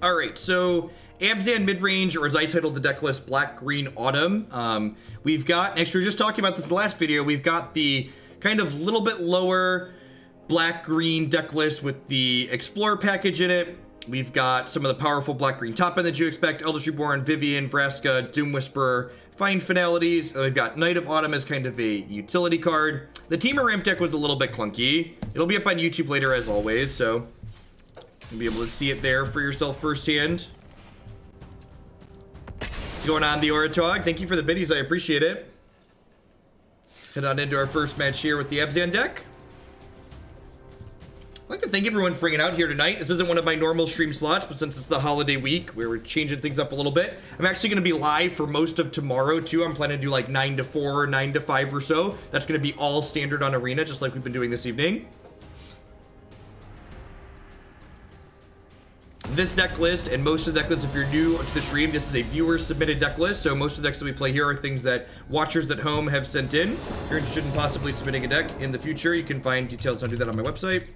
All right, so Abzan mid-range, or as I titled the deck list, Black Green Autumn. We've got, next we were just talking about this in the last video, we've got the kind of little bit lower Black Green deck list with the Explorer package in it. We've got some of the powerful Black Green top end that you expect, Eldest Reborn, Vivien, Vraska, Doom Whisperer, Fine Finalities, and we've got Knight of Autumn as kind of a utility card. The Teamer Ramp deck was a little bit clunky. It'll be up on YouTube later as always, so you'll be able to see it there for yourself firsthand. What's going on, the Oratog? Thank you for the biddies, I appreciate it. Head on into our first match here with the Abzan deck. I'd like to thank everyone for hanging out here tonight. This isn't one of my normal stream slots, but since it's the holiday week, where we're changing things up a little bit, I'm actually going to be live for most of tomorrow, too. I'm planning to do like 9 to 4, 9 to 5 or so. That's going to be all standard on Arena, just like we've been doing this evening. This deck list, and most of the deck lists, if you're new to the stream, this is a viewer-submitted deck list, so most of the decks that we play here are things that watchers at home have sent in. If you're interested in possibly submitting a deck in the future, you can find details on how to do that on my website.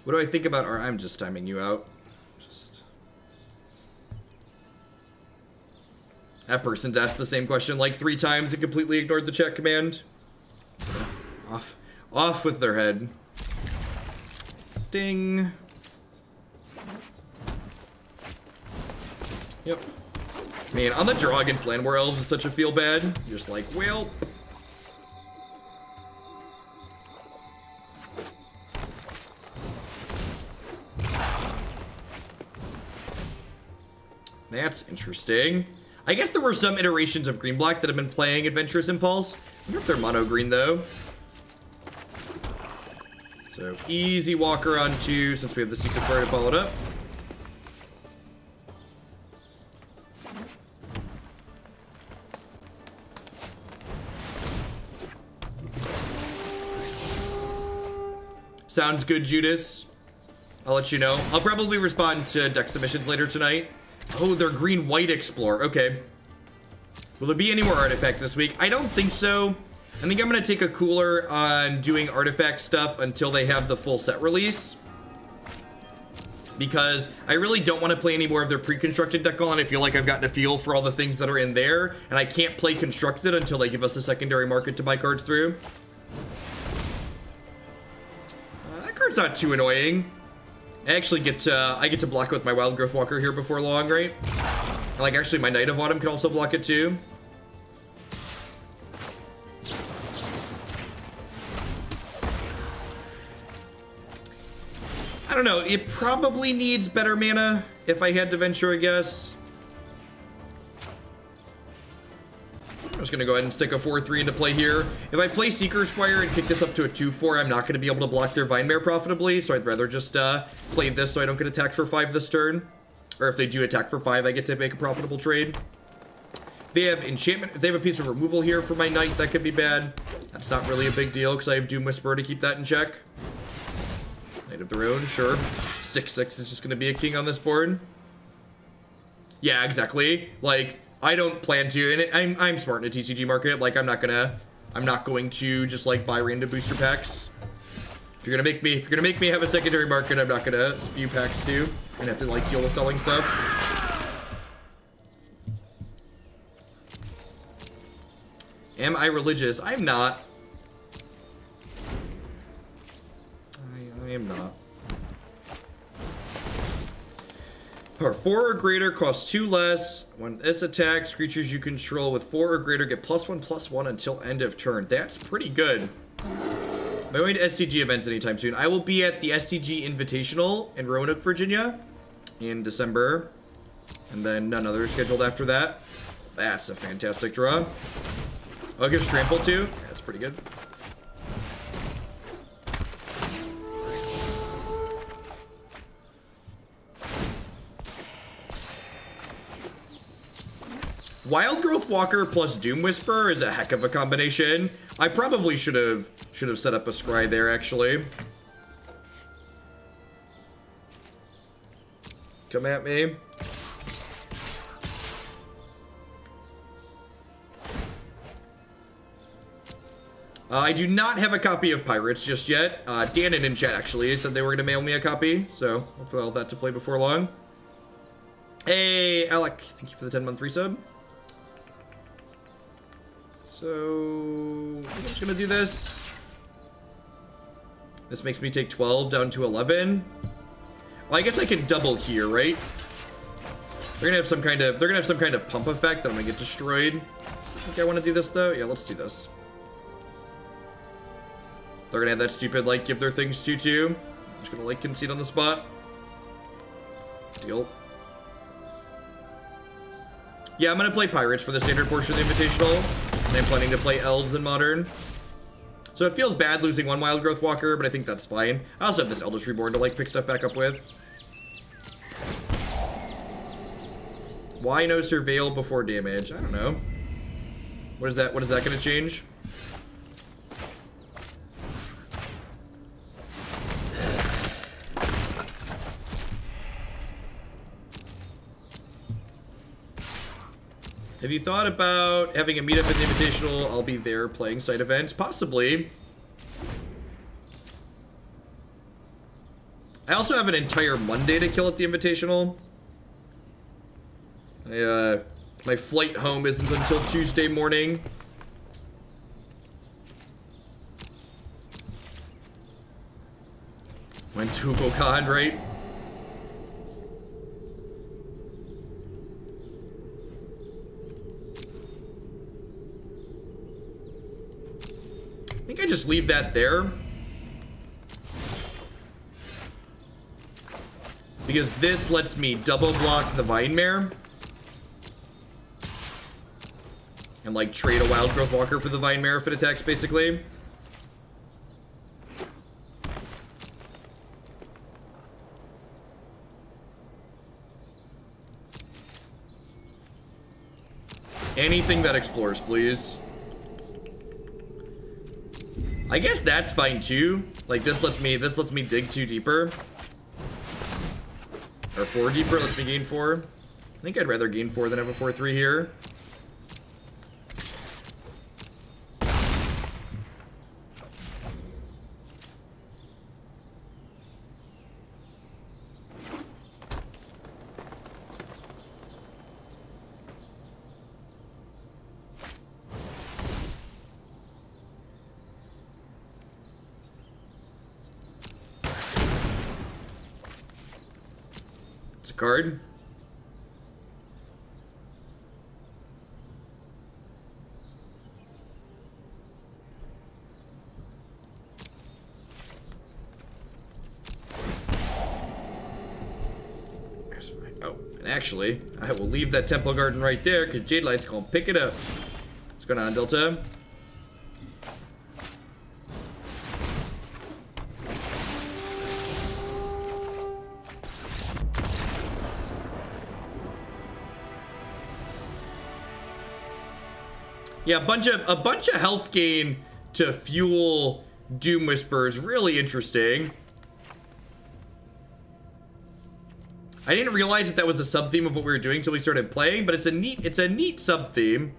What do I think about our... I'm just timing you out. That person's asked the same question like 3 times and completely ignored the chat command. Off with their head. Ding. Yep. Man, on the draw against Landwar Elves is such a feel bad. You're just like, well... That's interesting. I guess there were some iterations of green-black that have been playing Adventurous Impulse. I wonder if they're mono-green, though. So, easy Walker on 2, since we have the Seekers Squire to follow it up. Sounds good, Judas. I'll let you know. I'll probably respond to deck submissions later tonight. Oh, they're green-white Explorer. Okay. Will there be any more artifacts this week? I don't think so. I think I'm going to take a cooler on doing artifact stuff until they have the full set release. Because I really don't want to play any more of their pre-constructed deck on. I feel like I've gotten a feel for all the things that are in there. And I can't play constructed until they give us a secondary market to buy cards through. That card's not too annoying. I actually get to block it with my Wildgrowth Walker here before long, right? Like, actually, my Knight of Autumn can also block it, too. I don't know. It probably needs better mana, if I had to venture a guess. I'm just going to go ahead and stick a 4-3 into play here. If I play Seekers Squire and kick this up to a 2-4, I'm not going to be able to block their Vine Mare profitably, so I'd rather just play this so I don't get attacked for 5 this turn. Or if they do attack for 5, I get to make a profitable trade. If they have enchantment, if they have a piece of removal here for my Knight, that could be bad. That's not really a big deal, because I have Doom Whisperer to keep that in check. Knight of their own, sure. 6/6 is just going to be a king on this board. Yeah, exactly. Like... I don't plan to, and I'm smart in a TCG market. Like, I'm not going to just like buy random booster packs. If you're gonna make me have a secondary market, I'm not gonna spew packs too, and have to like deal with selling stuff. Am I religious? I'm not. I am not. Power 4 or greater costs 2 less. When this attacks, creatures you control with 4 or greater get +1/+1 until end of turn. That's pretty good. Am I going to SCG events anytime soon? I will be at the SCG Invitational in Roanoke, Virginia in December. And then none other scheduled after that. That's a fantastic draw. Oh, it gives Trample too? That's pretty good. Wildgrowth Walker plus Doom Whisperer is a heck of a combination. I probably should have set up a scry there, actually. Come at me. I do not have a copy of Pirates just yet. Danon in chat actually said they were going to mail me a copy, so hopefully I'll have that to play before long. Hey, Alec, thank you for the 10-month resub. So, I'm just going to do this. This makes me take 12 down to 11. Well, I guess I can double here, right? They're gonna have some kind of pump effect that I'm gonna get destroyed. I think I want to do this though. Yeah, let's do this. They're gonna have that stupid like give their things 2/2. I'm just gonna like concede on the spot. Deal. Yeah, I'm gonna play Pirates for the standard portion of the Invitational, and I'm planning to play Elves in Modern. So it feels bad losing one Wildgrowth Walker, but I think that's fine. I also have this Eldest Reborn to like pick stuff back up with. Why no surveil before damage? I don't know. What is that gonna change? Have you thought about having a meetup in the Invitational? I'll be there playing side events. Possibly. I also have an entire Monday to kill at the Invitational. My flight home isn't until Tuesday morning. When's Hugo Khan, right? I think I just leave that there. Because this lets me double block the Vinemare. And like trade a Wildgrowth Walker for the Vinemare if it attacks, basically. Anything that explores, please. I guess that's fine too. Like this lets me dig 2 deeper. Or 4 deeper, lets me gain 4. I think I'd rather gain 4 than have a 4/3 here. Card. There's my, oh, and actually, I will leave that Temple Garden right there because Jadelight's gonna pick it up. What's going on, Delta? Yeah, a bunch of health gain to fuel Doom Whispers. Really interesting. I didn't realize that was a sub-theme of what we were doing until we started playing, but it's a neat sub-theme.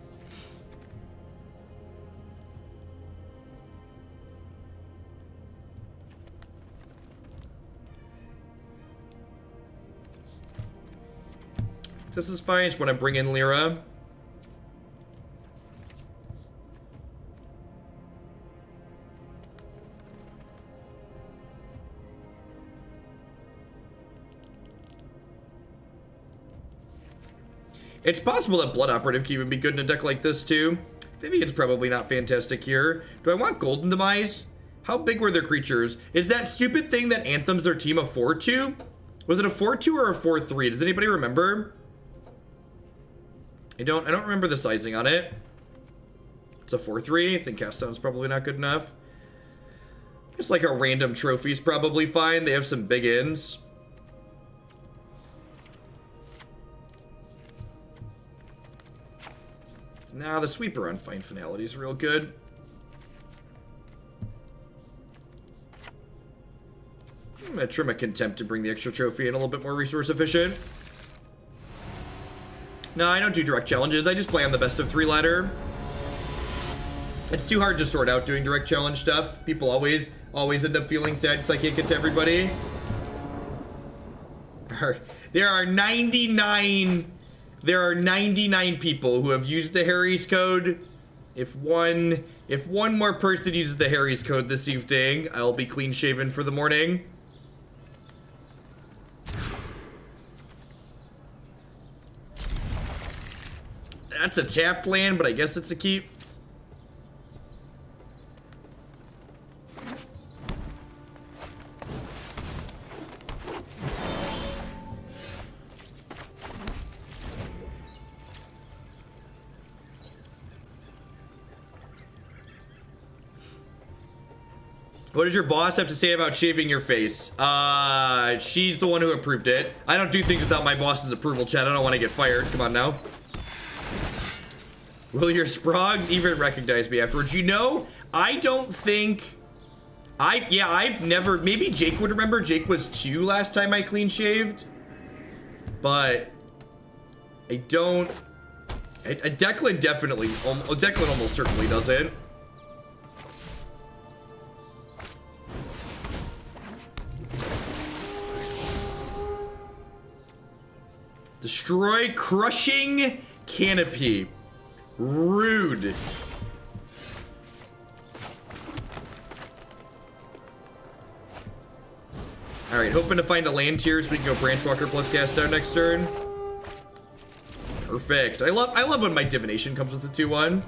This is fine. I just want to bring in Lyra. It's possible that Blood Operative Key would be good in a deck like this, too. Vivien's probably not fantastic here. Do I want Golden Demise? How big were their creatures? Is that stupid thing that Anthem's their team a 4/2? Was it a 4/2 or a 4/3? Does anybody remember? I don't remember the sizing on it. It's a 4/3. I think Cast Stone's probably not good enough. Just like a random trophy's probably fine. They have some big ins. Nah, the sweeper on Fine Finality is real good. I'm gonna trim a Contempt to bring the extra trophy in a little bit more resource efficient. No, I don't do direct challenges. I just play on the best of 3 ladder. It's too hard to sort out doing direct challenge stuff. People always end up feeling sad because I can't get to everybody. There are 99 people who have used the Harry's code. If one more person uses the Harry's code this evening, I'll be clean shaven for the morning. That's a tapped land, but I guess it's a keep. What does your boss have to say about shaving your face? She's the one who approved it. I don't do things without my boss's approval, Chad. I don't want to get fired. Come on now. Will your sprogs even recognize me afterwards? You know, I don't think... I've never... Maybe Jake would remember. Jake was 2 last time I clean shaved. But... I don't... Declan definitely... Declan almost certainly doesn't. Destroy crushing canopy. Rude. Alright, hoping to find a land tier so we can go Branchwalker plus cast down next turn. Perfect. I love when my divination comes with a 2/1.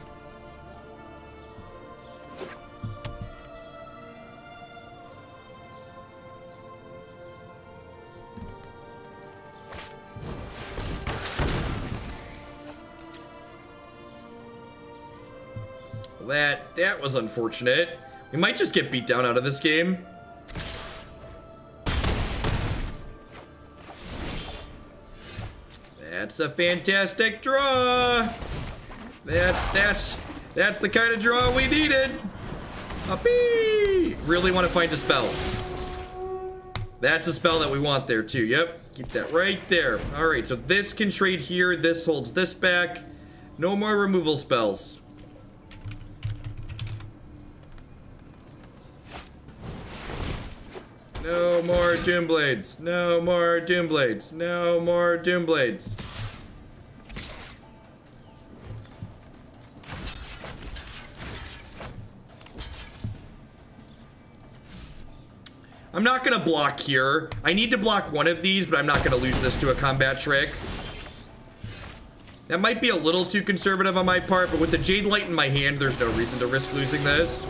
That was unfortunate. We might just get beat down out of this game. That's a fantastic draw. That's the kind of draw we needed. Hoppy! Really want to find a spell. That's a spell that we want there too. Yep, keep that right there. All right, so this can trade here. This holds this back. No more removal spells. No more Doomblades. No more Doomblades. No more Doomblades. I'm not gonna block here. I need to block one of these, but I'm not gonna lose this to a combat trick. That might be a little too conservative on my part, but with the Jadelight in my hand, there's no reason to risk losing this.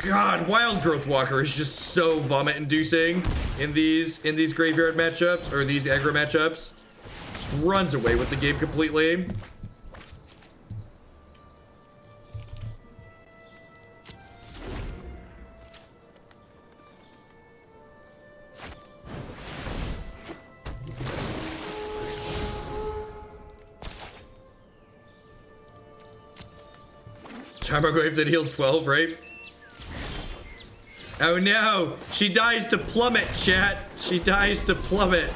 God, Wildgrowth Walker is just so vomit-inducing in these graveyard matchups, or these aggro matchups. Just runs away with the game completely. Tarmogoyf that heals 12, right? Oh no! She dies to plummet, chat! She dies to plummet!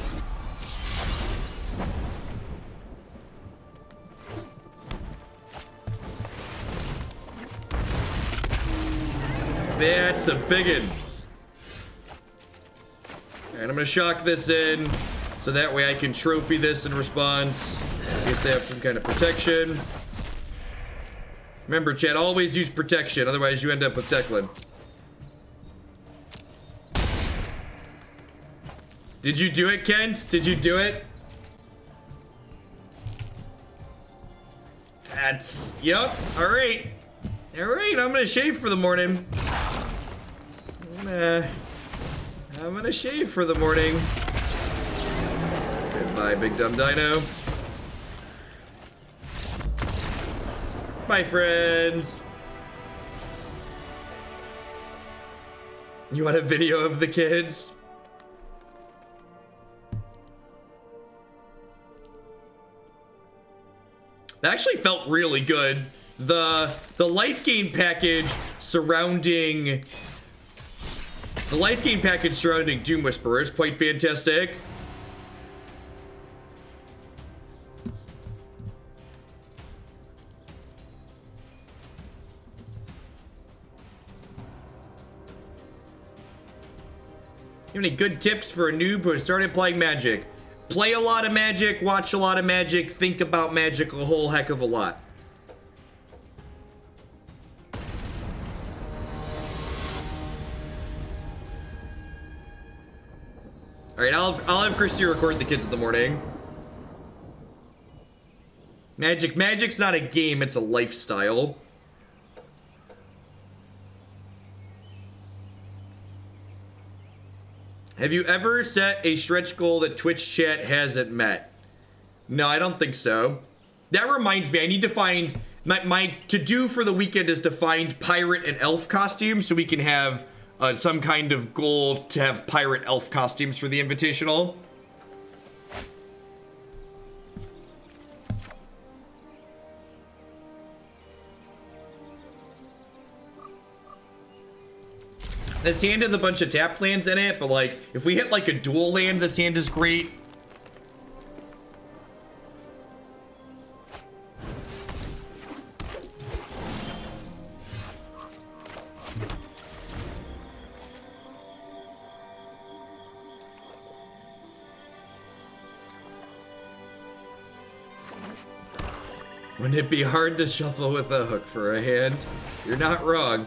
That's a biggin. Alright, I'm gonna shock this in, so that way I can trophy this in response. In case they have some kind of protection. Remember, chat, always use protection, otherwise you end up with Declan. Did you do it, Kent? Did you do it? That's... Yep. Alright. Alright, I'm gonna shave for the morning. I'm gonna shave for the morning. Goodbye, big dumb dino. Bye, friends. You want a video of the kids? That actually felt really good. The life gain package surrounding Doom Whisperer is quite fantastic. You have any good tips for a noob who has started playing Magic? Play a lot of Magic, watch a lot of Magic, think about Magic a whole heck of a lot. Alright, I'll have Christy record the kids in the morning. Magic's not a game, it's a lifestyle. Have you ever set a stretch goal that Twitch chat hasn't met? No, I don't think so. That reminds me, I need to find... My to-do for the weekend is to find pirate and elf costumes so we can have some kind of goal to have pirate elf costumes for the Invitational. This hand has a bunch of tap lands in it, but like, if we hit like a dual land, this hand is great. Wouldn't it be hard to shuffle with a hook for a hand? You're not wrong.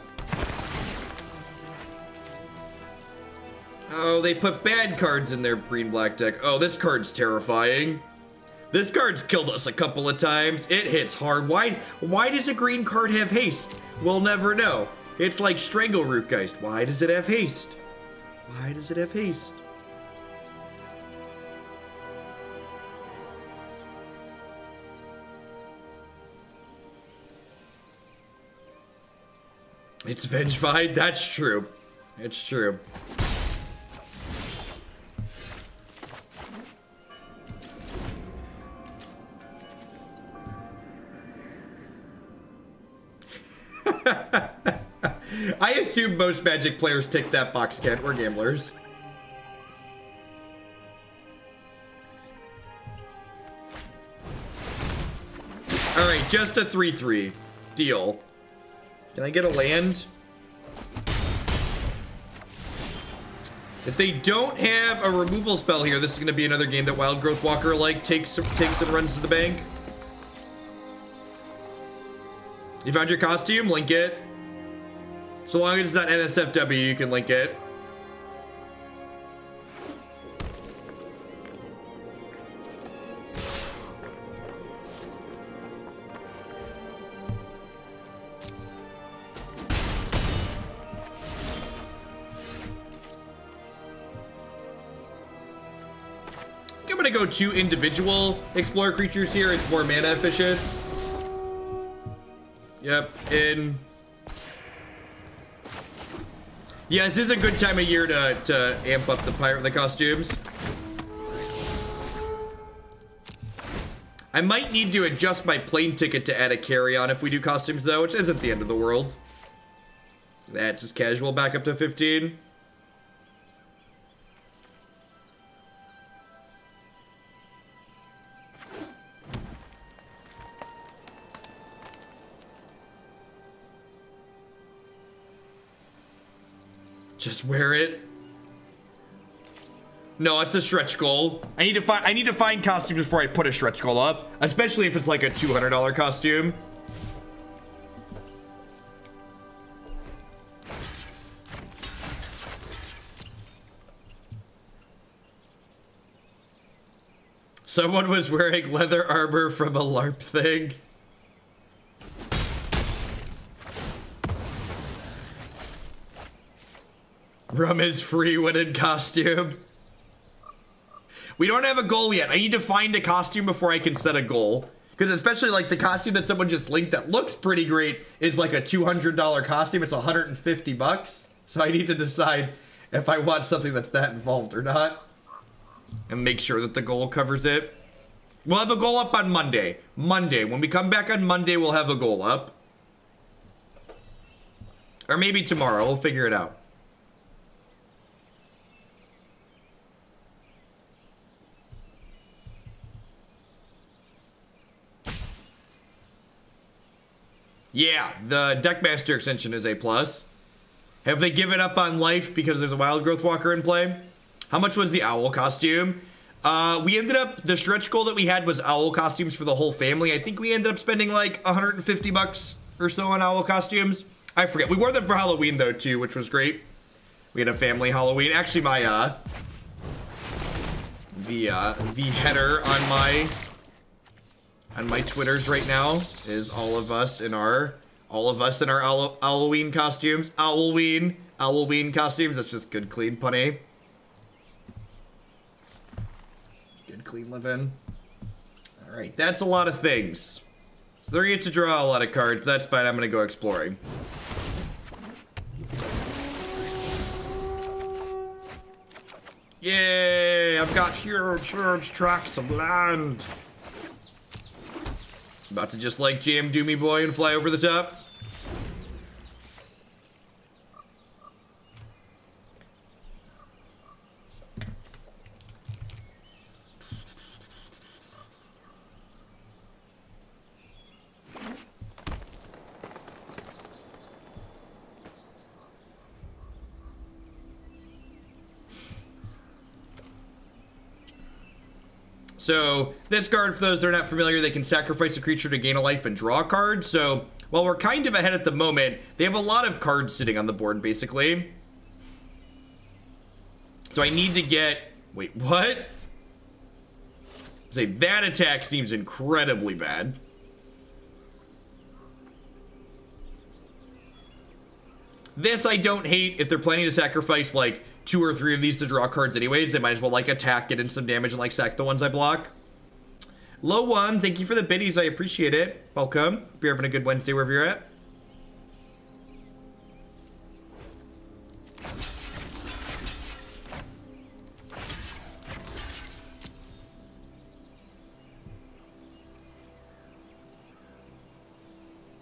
Oh, they put bad cards in their green-black deck. Oh, this card's terrifying. This card's killed us a couple of times. It hits hard. Why does a green card have haste? We'll never know. It's like Stranglerootgeist. Why does it have haste? Why does it have haste? It's Vengevine. That's true. It's true. I assume most Magic players tick that box, Kent. We're gamblers. Alright, just a 3/3. Deal. Can I get a land? If they don't have a removal spell here, this is going to be another game that Wildgrowth Walker like takes and runs to the bank. You found your costume? Link it. So long as it's not NSFW, you can link it. I'm gonna go 2 individual Explorer creatures here. It's more mana efficient. Yep, in... Yeah, this is a good time of year to amp up the costumes. I might need to adjust my plane ticket to add a carry-on if we do costumes, though, which isn't the end of the world. That, just casual back up to 15. Just wear it. No, it's a stretch goal. I need to find costumes before I put a stretch goal up, especially if it's like a $200 costume. Someone was wearing leather armor from a LARP thing. Rum is free when in costume. We don't have a goal yet. I need to find a costume before I can set a goal. Because especially like the costume that someone just linked that looks pretty great is like a $200 costume. It's 150 bucks. So I need to decide if I want something that's that involved or not. And make sure that the goal covers it. We'll have a goal up on Monday. When we come back on Monday, we'll have a goal up. Or maybe tomorrow. We'll figure it out. Yeah, the Deckmaster extension is A+. Have they given up on life because there's a Wildgrowth Walker in play? How much was the owl costume? We ended up, the stretch goal that we had was owl costumes for the whole family. I think we ended up spending like 150 bucks or so on owl costumes. I forget. We wore them for Halloween though too, which was great. We had a family Halloween. Actually, my the header on my Twitters right now is all of us in our Halloween costumes. Halloween costumes. That's just good, clean punny. Good, clean living. All right, that's a lot of things. So they're going to draw a lot of cards. That's fine. I'm going to go exploring. Yay! I've got huge tracts of land. About to just like jam Doomy Boy and fly over the top. So, this card, for those that are not familiar, they can sacrifice a creature to gain a life and draw a card. So, while we're kind of ahead at the moment, they have a lot of cards sitting on the board, basically. So I need to get... Wait, what? Say, that attack seems incredibly bad. This I don't hate. If they're planning to sacrifice, like, 2 or 3 of these to draw cards anyways, they might as well, like, attack, get in some damage, and, like, sack the ones I block. Low one, thank you for the biddies. I appreciate it. Welcome. Hope you're having a good Wednesday wherever you're at.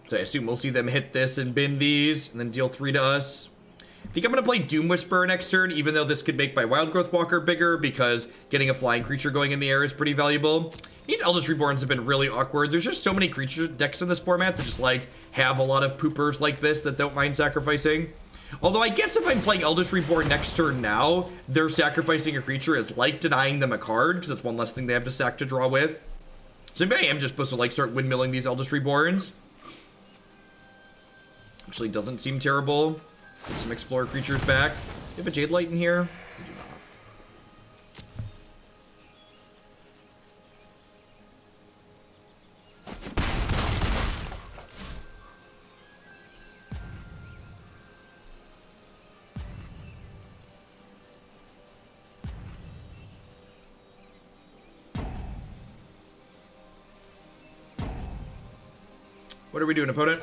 So I assume we'll see them hit this and bin these, and then deal 3 to us. I think I'm going to play Doom Whisperer next turn, even though this could make my Wildgrowth Walker bigger, because getting a flying creature going in the air is pretty valuable. These Eldest Reborns have been really awkward. There's just so many creature decks in this format that just, like, have a lot of poopers like this that don't mind sacrificing. Although I guess if I'm playing Eldest Reborn next turn now, their sacrificing a creature is like denying them a card, because it's one less thing they have to sack to draw with. So maybe I am just supposed to, like, start windmilling these Eldest Reborns. Actually doesn't seem terrible. Get some Explorer creatures back. Do you have a Jadelight in here? We do not. What are we doing, opponent?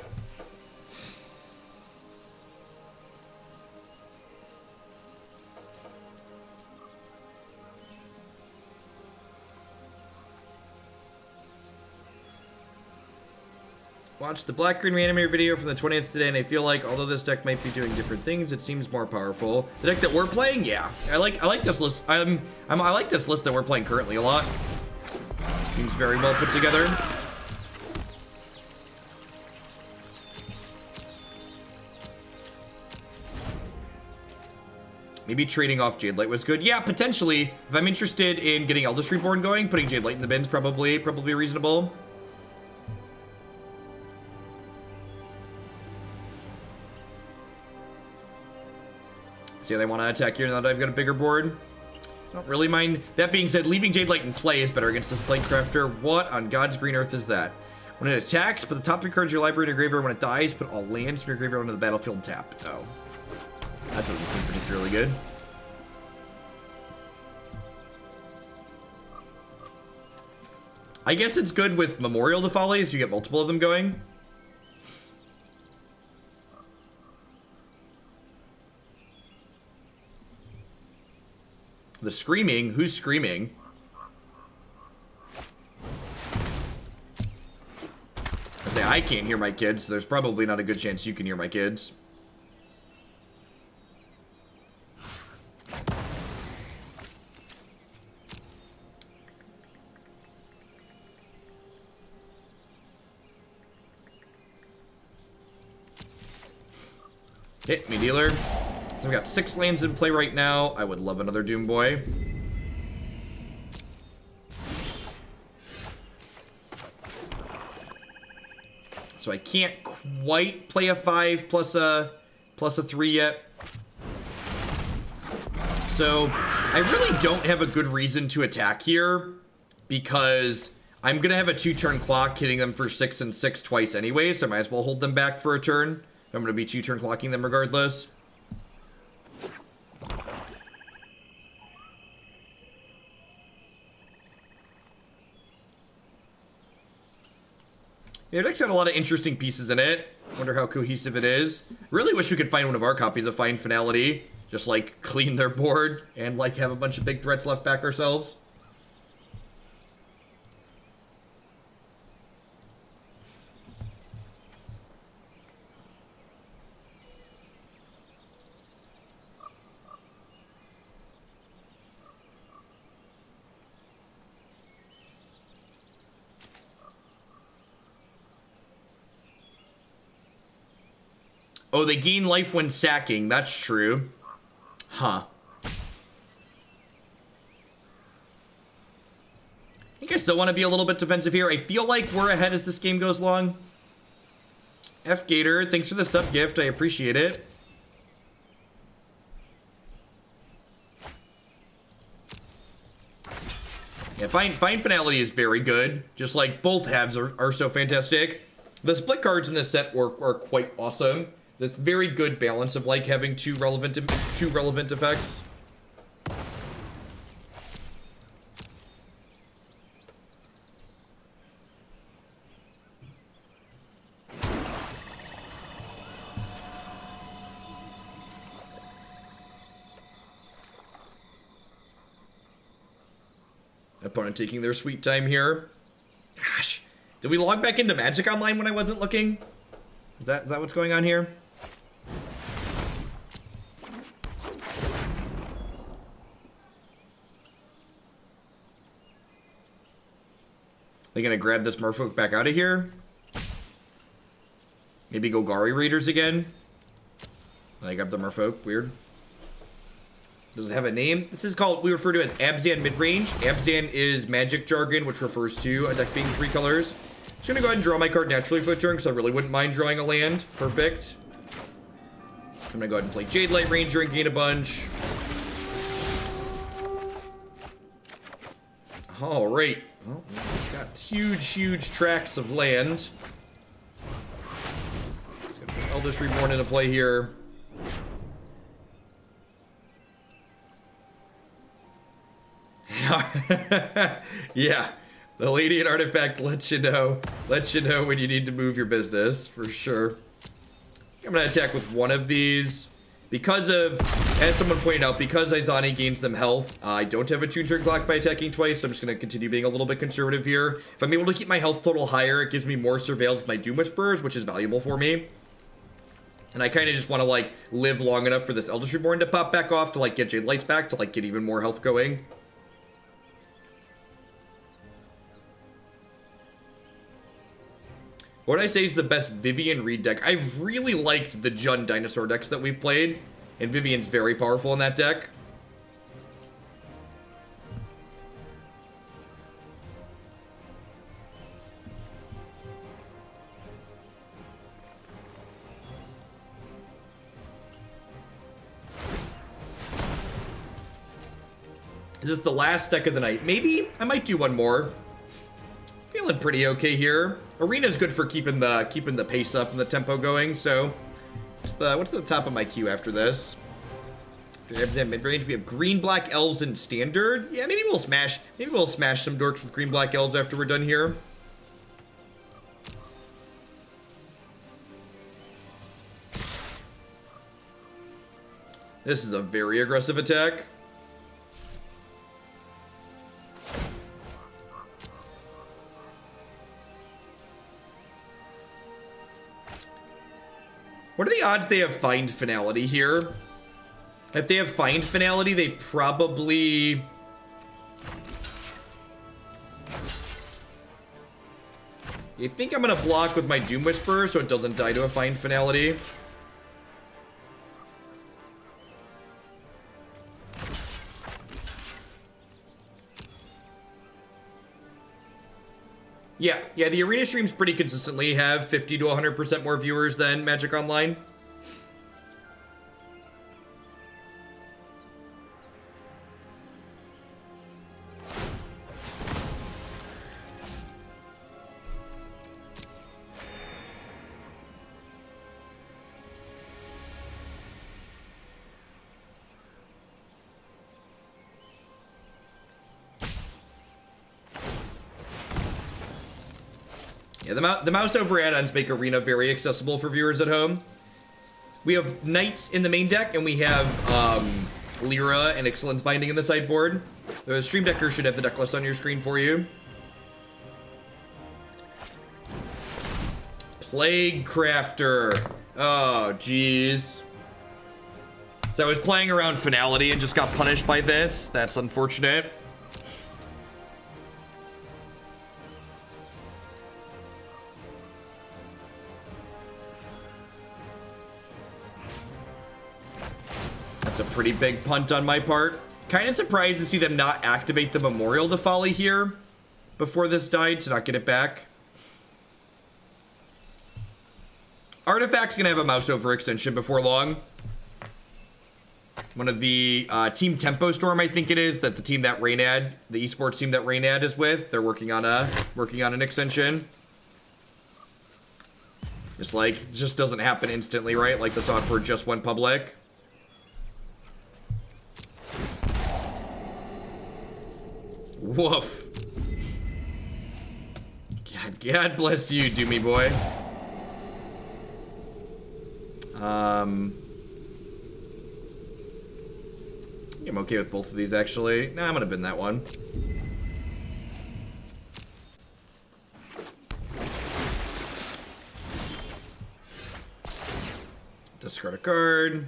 Watched the Black Green Reanimator video from the 20th today, and I feel like although this deck might be doing different things, it seems more powerful. The deck that we're playing, yeah, I like this list. I like this list that we're playing currently a lot. Seems very well put together. Maybe trading off Jadelight was good. Yeah, potentially. If I'm interested in getting Eldest Reborn going, putting Jadelight in the bins probably reasonable. See how they want to attack here now that I've got a bigger board. I don't really mind. That being said, leaving Jadelight in play is better against this Planecrafter. What on God's green earth is that? When it attacks, put the top 3 cards of your library in your graveyard. When it dies, put all lands from your graveyard onto the battlefield tapped. Oh. That doesn't seem particularly good. I guess it's good with Memorial to Folly, so you get multiple of them going. The screaming? Who's screaming? I say I can't hear my kids, so there's probably not a good chance you can hear my kids. Hit me, dealer. So we got 6 lands in play right now. I would love another Doom Boy. So I can't quite play a 5 plus a 3 yet. So I really don't have a good reason to attack here because I'm going to have a 2-turn clock hitting them for 6 and 6 twice anyway, so I might as well hold them back for a turn. I'm going to be 2-turn clocking them regardless. Yeah, the deck's got a lot of interesting pieces in it. Wonder how cohesive it is. Really wish we could find one of our copies of Find Finality. Just, like, clean their board and, like, have a bunch of big threats left back ourselves. Oh, they gain life when sacking. That's true. Huh. I think I still want to be a little bit defensive here. I feel like we're ahead as this game goes along. F Gator, thanks for the sub gift. I appreciate it. Yeah, Find Finality is very good. Just like both halves are so fantastic. The split cards in this set are quite awesome. That's very good balance of like having two relevant effects. Opponent taking their sweet time here. Gosh, did we log back into Magic Online when I wasn't looking? Is that what's going on here? They gonna grab this Merfolk back out of here? Maybe Golgari Raiders again? I grabbed the Merfolk, weird. Does it have a name? This is called, we refer to it as Abzan Midrange. Abzan is Magic jargon, which refers to a deck being 3 colors. Just gonna go ahead and draw my card naturally for a turn, because I really wouldn't mind drawing a land. Perfect. I'm gonna go ahead and play Jadelight Ranger and gain a bunch. Alright. Well, we've got huge tracts of land. Let's go put Eldest Reborn into play here. Yeah, the Lady and Artifact lets you know when you need to move your business, for sure. I'm gonna attack with one of these. Because of, as someone pointed out, because Izani gains them health, I don't have a 2-turn clock by attacking twice, so I'm just going to continue being a little bit conservative here. If I'm able to keep my health total higher, it gives me more surveils with my Doom Whisperers, which is valuable for me. And I kind of just want to, like, live long enough for this Eldest Reborn to pop back off to, like, get Jadelights back to, like, get even more health going. What would I say is the best Vivien Reid deck? I've really liked the Jund dinosaur decks that we've played, and Vivien's very powerful in that deck. Is this the last deck of the night? Maybe I might do one more. Feeling pretty okay here. Arena's good for keeping the pace up and the tempo going, so what's the top of my queue after this? After Abzan Midrange, we have Green Black Elves in Standard. Yeah, maybe we'll smash some dorks with Green Black Elves after we're done here. This is a very aggressive attack. What are the odds they have Find Finality here? If they have Find Finality, they probably... I think I'm gonna block with my Doom Whisperer so it doesn't die to a Find Finality. Yeah, the arena streams pretty consistently have 50 to 100% more viewers than Magic Online. Yeah, the mouse over add-ons make Arena very accessible for viewers at home. We have Knights in the main deck, and we have Lyra and Ixalan's Binding in the sideboard. The Stream Decker should have the deck list on your screen for you. Plague Crafter. Oh, jeez. So I was playing around Finality and just got punished by this. That's unfortunate. That's a pretty big punt on my part. Kind of surprised to see them not activate the Memorial to Folly here before this died to not get it back. Artifact's gonna have a mouse over extension before long. One of the Team Tempo Storm, I think it is, that the team that Raynad, the esports team that Raynad is with, they're working on an extension. Just doesn't happen instantly, right? Like the song for just went public. Woof. God bless you, Doomy boy. I'm okay with both of these, actually. Nah, I'm gonna bin that one. Discard a card.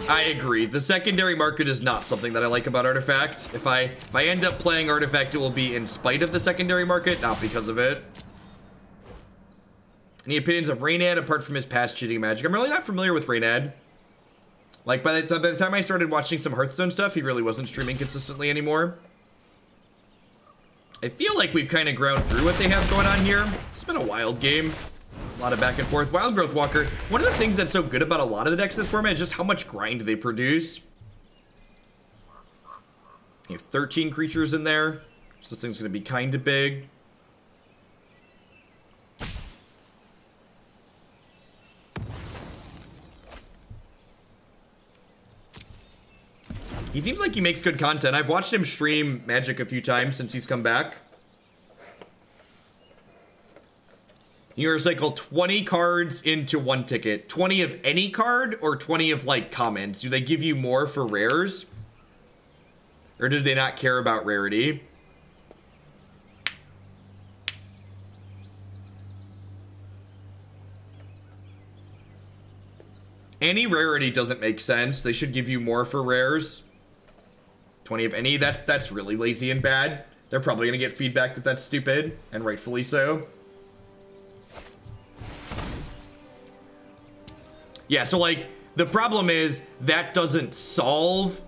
I agree. The secondary market is not something that I like about Artifact. If I end up playing Artifact, it will be in spite of the secondary market, not because of it. Any opinions of Raynad apart from his past cheating Magic? I'm really not familiar with Raynad. Like, by the time I started watching some Hearthstone stuff, he really wasn't streaming consistently anymore. I feel like we've kind of ground through what they have going on here. It's been a wild game. A lot of back and forth. Wildgrowth Walker. One of the things that's so good about a lot of the decks in this format is just how much grind they produce. You have 13 creatures in there. So this thing's going to be kind of big. He seems like he makes good content. I've watched him stream Magic a few times since he's come back. You recycle 20 cards into one ticket. 20 of any card or 20 of, like, commons? Do they give you more for rares? Or do they not care about rarity? Any rarity doesn't make sense. They should give you more for rares. 20 of any, that's really lazy and bad. They're probably gonna get feedback that that's stupid, and rightfully so. Yeah, so like, the problem is that doesn't solve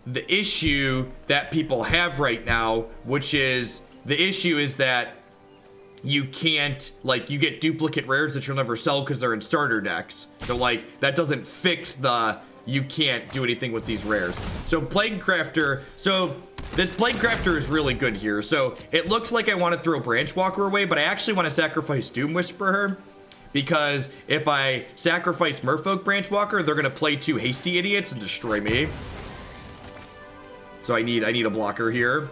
the issue that people have right now, which is, the issue is that you can't, like, you get duplicate rares that you'll never sell because they're in starter decks. So like, that doesn't fix the, you can't do anything with these rares. So Plague Crafter, so this Plague Crafter is really good here. So it looks like I want to throw Branchwalker away, but I actually want to sacrifice Doom Whisperer. Because if I sacrifice Merfolk Branchwalker, they're gonna play two hasty idiots and destroy me. So I need a blocker here.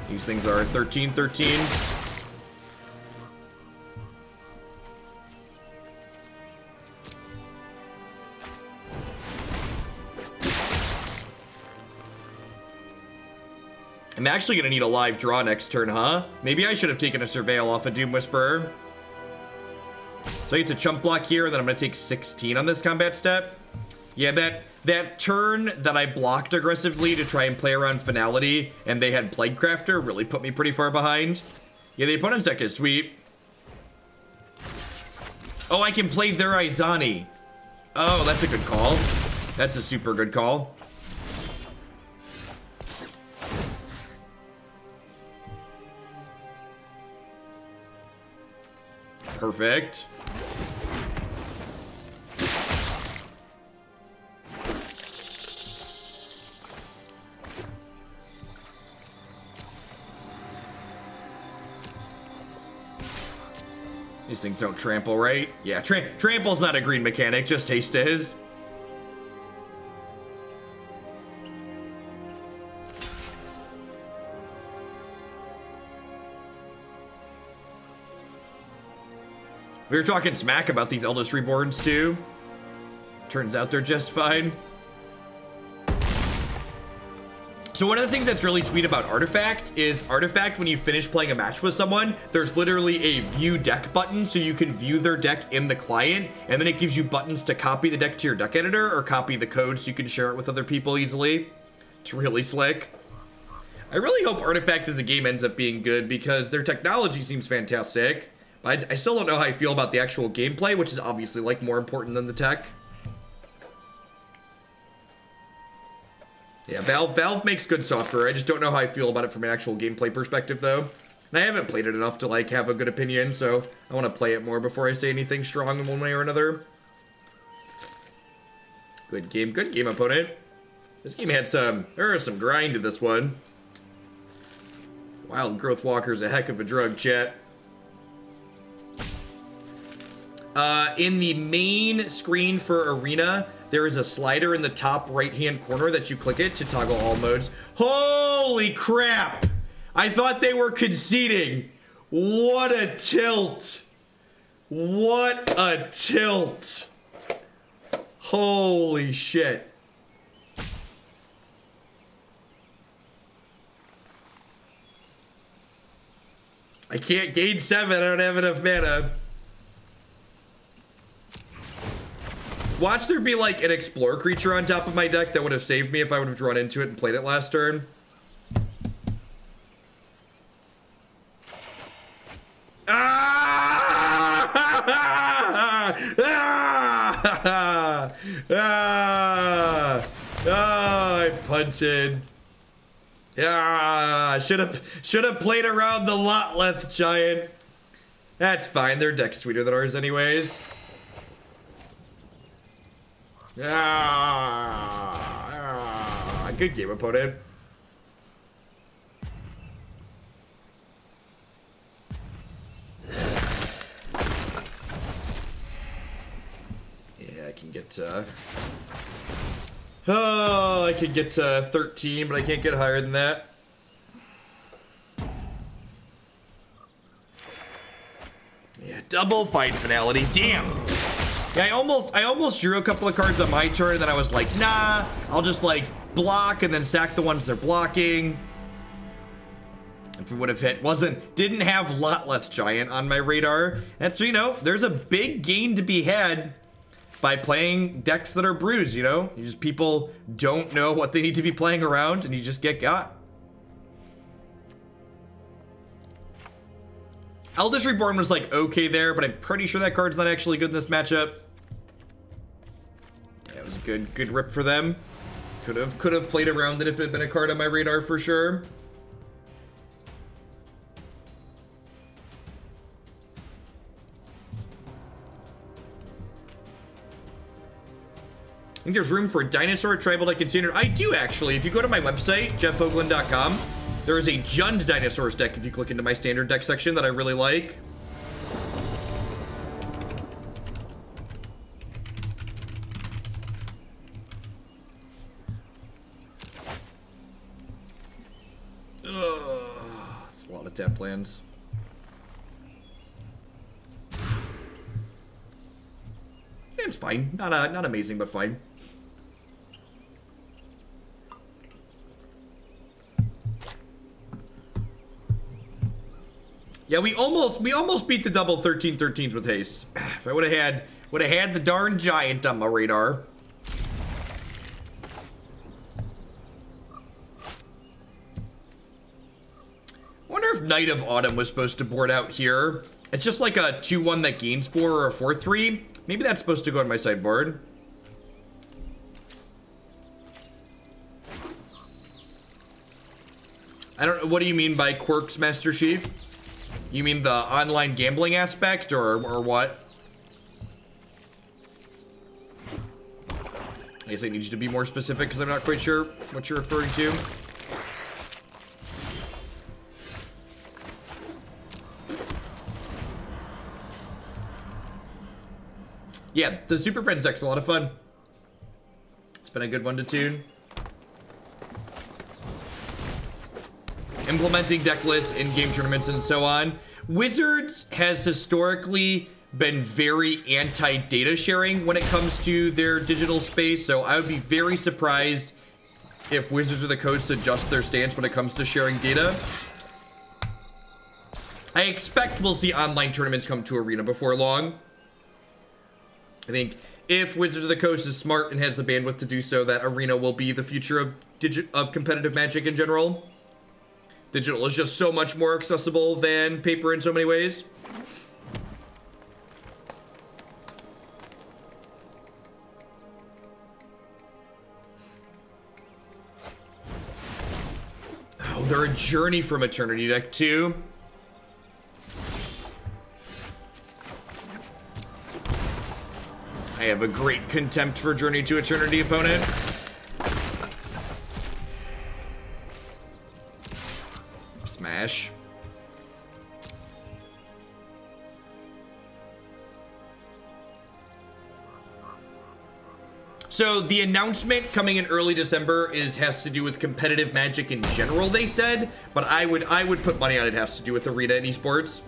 These things are 13/13s. I'm actually gonna need a live draw next turn, huh? Maybe I should have taken a Surveil off a Doom Whisperer. So I get to chump block here, and then I'm gonna take 16 on this combat step. Yeah, that turn that I blocked aggressively to try and play around Finality, and they had Plague Crafter, really put me pretty far behind. Yeah, the opponent's deck is sweet. Oh, I can play their Izani. Oh, that's a good call. That's a super good call. Perfect. These things don't trample, right? Yeah, trample's not a green mechanic, just haste is. We were talking smack about these Eldest Reborns too. Turns out they're just fine. So one of the things that's really sweet about Artifact is Artifact, when you finish playing a match with someone, there's literally a view deck button, so you can view their deck in the client, and then it gives you buttons to copy the deck to your deck editor or copy the code so you can share it with other people easily. It's really slick. I really hope Artifact as a game ends up being good because their technology seems fantastic, but I still don't know how I feel about the actual gameplay, which is obviously like more important than the tech. Yeah, Valve makes good software. I just don't know how I feel about it from an actual gameplay perspective, though. And I haven't played it enough to, like, have a good opinion, so I want to play it more before I say anything strong in one way or another. Good game, opponent. This game had there was some grind to this one. Wildgrowth Walker's a heck of a drug, chat. In the main screen for Arena, there is a slider in the top right-hand corner that you click it to toggle all modes. Holy crap! I thought they were conceding. What a tilt. What a tilt. Holy shit. I can't gain 7. I don't have enough mana. Watch there be like an Explorer creature on top of my deck that would have saved me if I would have drawn into it and played it last turn. Ah! Ah! Ah! Ah! I punted. Ah! Should have played around the Lotleth Giant. That's fine. Their deck's sweeter than ours anyways. Good game, opponent. Yeah, I can get oh, I can get 13, but I can't get higher than that. Yeah, double fight finality. Damn. Yeah, I almost drew a couple of cards on my turn, and then I was like, nah, I'll just like block and then sack the ones they're blocking. If it would have hit, didn't have Lotleth Giant on my radar. And so, you know, there's a big gain to be had by playing decks that are bruised, you know? People don't know what they need to be playing around, and you just get got. Eldest Reborn was like okay there, but I'm pretty sure that card's not actually good in this matchup. Yeah, it was a good rip for them. Could have played around it if it had been a card on my radar for sure. I think there's room for a dinosaur tribal deck considered. I do actually. If you go to my website, jeffoglin.com, there is a Jund Dinosaurs deck if you click into my standard deck section that I really like. It's a lot of tap lands. It's fine. Not amazing, but fine. Yeah, we almost beat the double 13/13s with haste. If I would have had the darn giant on my radar. I wonder if Knight of Autumn was supposed to board out here. It's just like a 2-1 that gains 4 or a 4-3. Maybe that's supposed to go on my sideboard. I don't know. What do you mean by quirks, Master Chief? You mean the online gambling aspect or what? I guess I need you to be more specific because I'm not quite sure what you're referring to. Yeah, the Super Friends deck's a lot of fun. It's been a good one to tune. Implementing deck lists in game tournaments and so on. Wizards has historically been very anti-data sharing when it comes to their digital space, so I would be very surprised if Wizards of the Coast adjust their stance when it comes to sharing data. I expect we'll see online tournaments come to Arena before long. I think if Wizards of the Coast is smart and has the bandwidth to do so, that Arena will be the future of competitive Magic in general. Digital is just so much more accessible than paper in so many ways. Oh, they're a Journey from Eternity deck too. I have a great Contempt for Journey to Eternity opponent. Smash. So the announcement coming in early December has to do with competitive Magic in general, they said, but I would put money on it has to do with Arena and esports.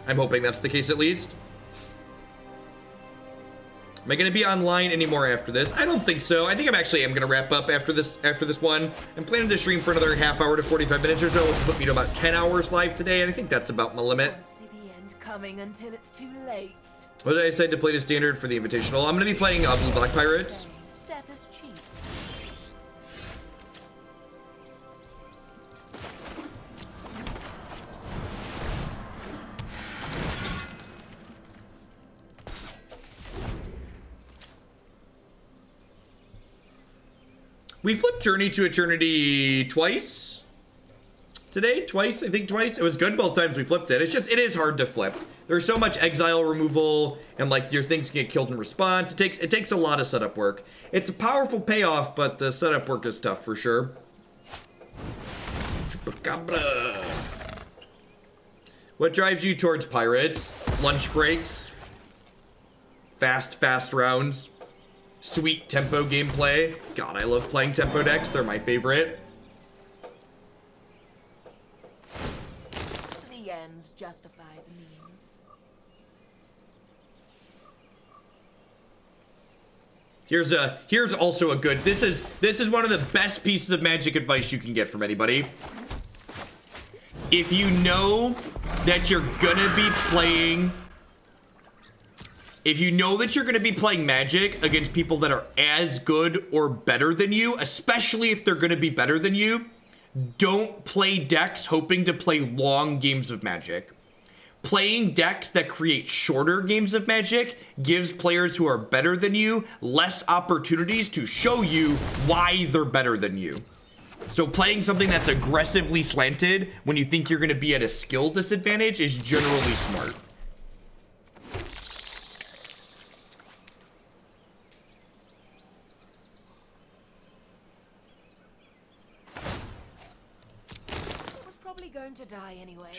I'm hoping that's the case at least. Am I going to be online anymore after this? I don't think so. I think I'm going to wrap up after this one. I'm planning to stream for another half hour to 45 minutes or so, which will put me to about 10 hours live today, and I think that's about my limit. Won't see the end coming until it's too late. What did I say to play the standard for the Invitational? I'm going to be playing Blue Black Pirates. Death is cheap. We flipped Journey to Eternity twice today. I think twice. It was good both times we flipped it. It's just, it is hard to flip. There's so much exile removal and like your things can get killed in response. It takes a lot of setup work. It's a powerful payoff, but the setup work is tough for sure. Chupacabra. What drives you towards pirates? Lunch breaks. Fast rounds. Sweet tempo gameplay. God, I love playing tempo decks. They're my favorite. The ends justify the means. Here's also a good. This is one of the best pieces of Magic advice you can get from anybody. If you know that you're gonna be playing Magic against people that are as good or better than you, especially if they're going to be better than you, don't play decks hoping to play long games of Magic. Playing decks that create shorter games of Magic gives players who are better than you less opportunities to show you why they're better than you. So playing something that's aggressively slanted when you think you're going to be at a skill disadvantage is generally smart. Going to die anyway.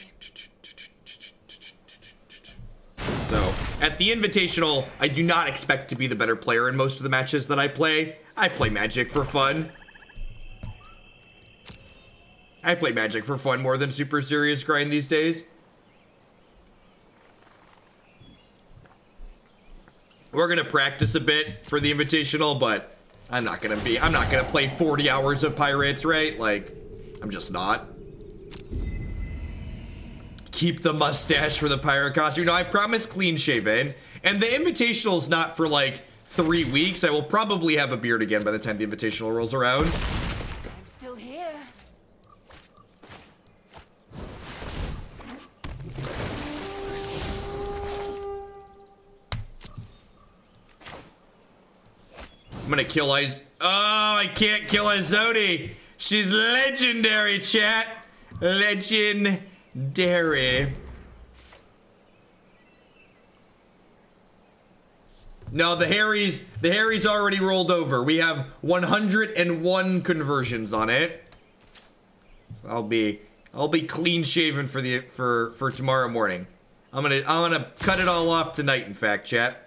So, at the Invitational, I do not expect to be the better player in most of the matches that I play. I play Magic for fun. I play Magic for fun more than super serious grind these days. We're gonna practice a bit for the Invitational, but I'm not gonna play 40 hours of Pirates, right? Like, I'm just not. Keep the mustache for the pirate costume. No, I promise clean shaven. And the Invitational is not for like 3 weeks. I will probably have a beard again by the time the Invitational rolls around. I'm still here. I'm gonna kill Iz. Oh, I can't kill Izodi. She's legendary, chat. Legendary. No, the Harry's already rolled over. We have 101 conversions on it. So I'll be clean shaven for tomorrow morning. I'm gonna cut it all off tonight, in fact, chat.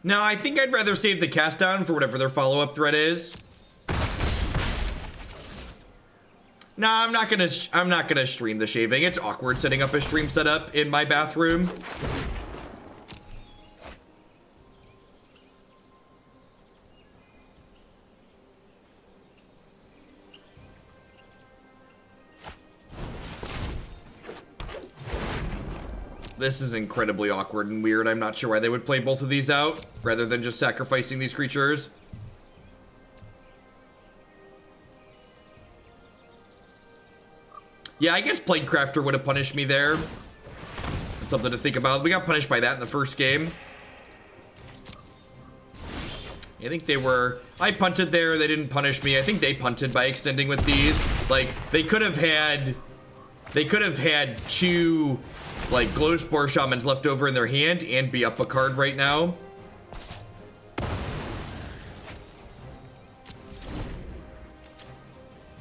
No, I think I'd rather save the cast down for whatever their follow-up threat is. No, I'm not gonna stream the shaving. It's awkward setting up a stream setup in my bathroom. This is incredibly awkward and weird. I'm not sure why they would play both of these out rather than just sacrificing these creatures. Yeah, I guess Planecrafter would have punished me there. That's something to think about. We got punished by that in the first game. I think they were... I punted there. They didn't punish me. I think they punted by extending with these. Like, they could have had... They could have had two... like Glowspore Shamans left over in their hand and be up a card right now.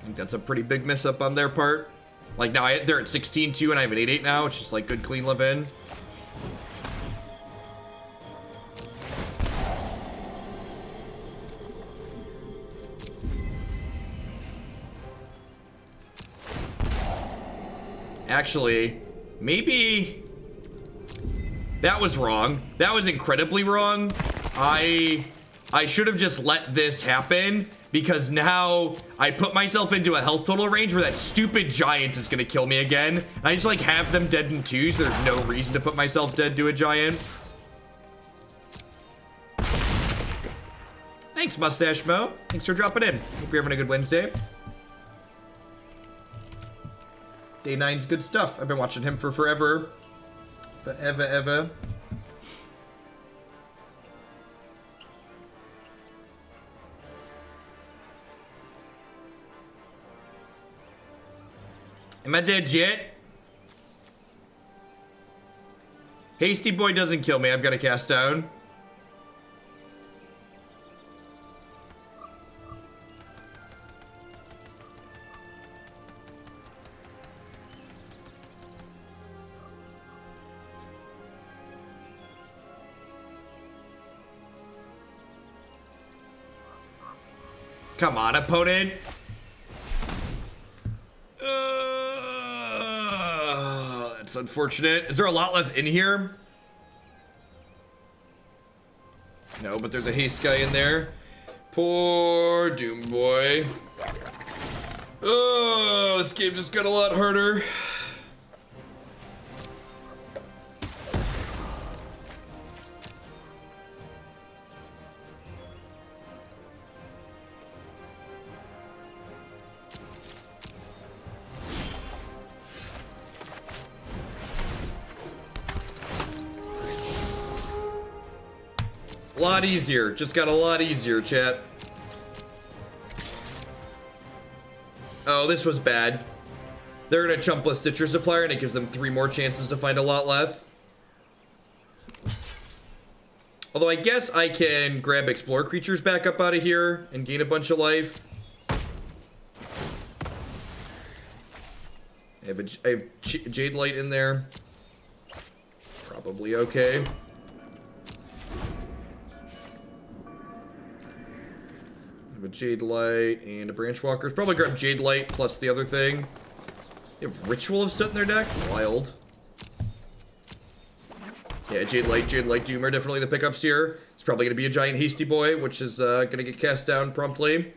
I think that's a pretty big miss up on their part. Like now they're at 16-2 and I have an 8-8 now, which is like good clean live in. Actually, maybe that was wrong. That was incredibly wrong. I should have just let this happen because now I put myself into a health total range where that stupid giant is gonna kill me again. I just like have them dead in twos. So there's no reason to put myself dead to a giant. Thanks, Mustache Mo. Thanks for dropping in. Hope you're having a good Wednesday. Day 9's good stuff. I've been watching him for forever. Forever, ever. Am I dead yet? Hasty Boy doesn't kill me. I've got a cast down. Come on, opponent. That's unfortunate. Is there a lot left in here? No, but there's a haste guy in there. Poor Doom Boy. Oh, this game just got a lot harder. A lot easier. Just got a lot easier, chat. Oh, this was bad. They're gonna chump a Stitcher Supplier and it gives them 3 more chances to find a lot left. Although I guess I can grab Explore Creatures back up out of here and gain a bunch of life. I have Jadelight in there. Probably okay. A Jadelight and a Branchwalker. Probably grab Jadelight plus the other thing. You have Ritual of Soot in their deck? Wild. Yeah, Jadelight, Doom are definitely the pickups here. It's probably going to be a giant Hasty Boy, which is going to get cast down promptly.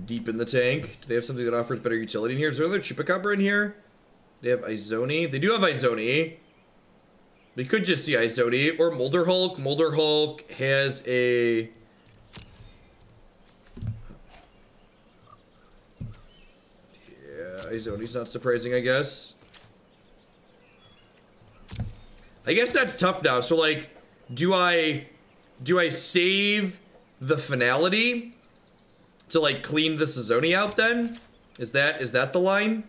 deep in the tank. Do they have something that offers better utility in here? Is there another Chupacabra in here? They have Izoni. They do have Izoni. We could just see Izoni or Molder Hulk. Molder Hulk has a... Yeah, Izoni's not surprising, I guess. I guess that's tough now. So, like, do I save the Finality to, like, clean this Izoni out then? Is that the line?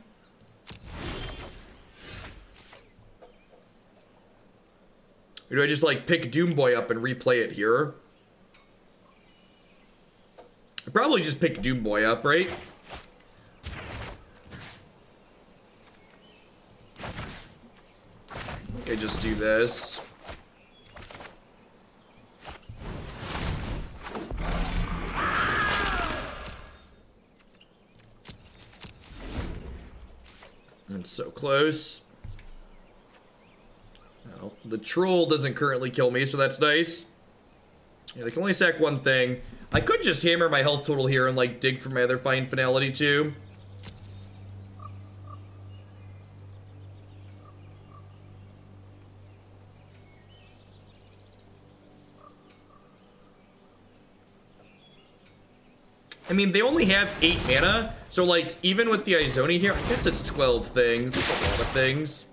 Or do I just, like, pick Doomboy up and replay it here? I probably just pick Doomboy up, right? I just do this. And so close. Well, the troll doesn't currently kill me, so that's nice. Yeah, they can only sack one thing. I could just hammer my health total here and, like, dig for my other fine Finality, too. I mean, they only have 8 mana, so, like, even with the Izoni here, I guess it's 12 things. That's a lot of things.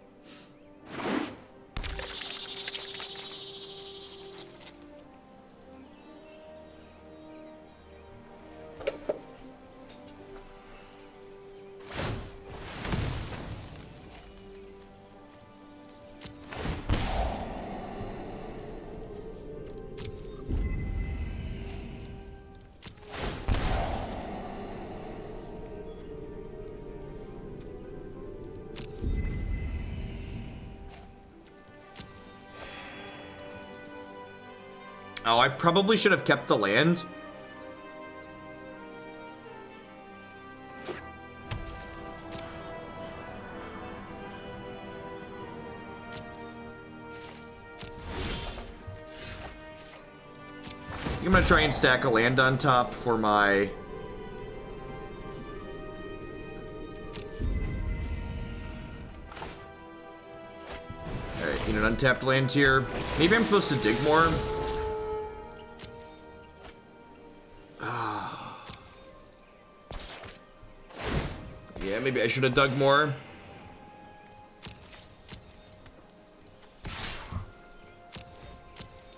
Oh, I probably should have kept the land. I'm gonna try and stack a land on top for my... Alright, need an untapped land here. Maybe I'm supposed to dig more. Yeah, maybe I should have dug more.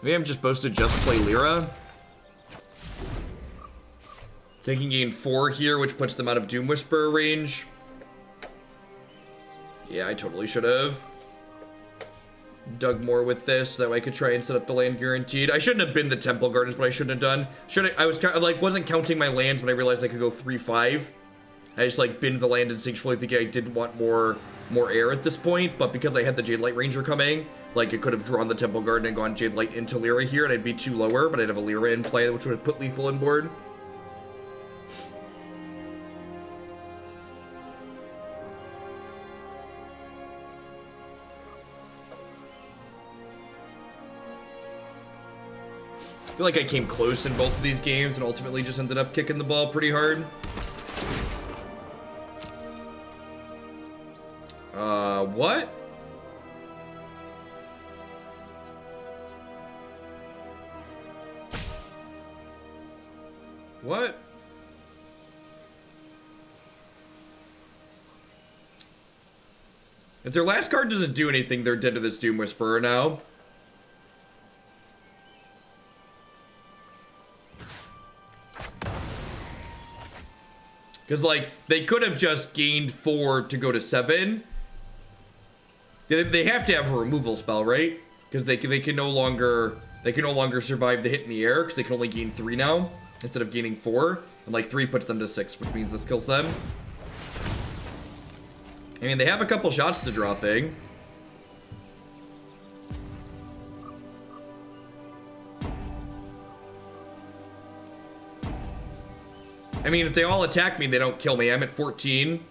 Maybe I'm just supposed to just play Lyra. So they can gain 4 here, which puts them out of Doom Whisperer range. Yeah, I totally should have dug more with this, that way I could try and set up the land guaranteed. I shouldn't have been the Temple Gardens, but I shouldn't have done. I was like, wasn't counting my lands when I realized I could go 3-5. I just, like, binned the land instinctually thinking I didn't want more air at this point, but because I had the Jadelight Ranger coming, like, it could have drawn the Temple Garden and gone Jadelight into Lyra here, and I'd be 2 lower, but I'd have a Lyra in play, which would have put lethal on board. I feel like I came close in both of these games and ultimately just ended up kicking the ball pretty hard. What? What? If their last card doesn't do anything, they're dead to this Doom Whisperer now. Because, like, they could have just gained 4 to go to 7. They have to have a removal spell, right? Because they can no longer survive the hit in the air because they can only gain 3 now instead of gaining 4. And, like, 3 puts them to 6, which means this kills them. I mean, they have a couple shots to draw thing. I mean, if they all attack me, they don't kill me. I'm at 14.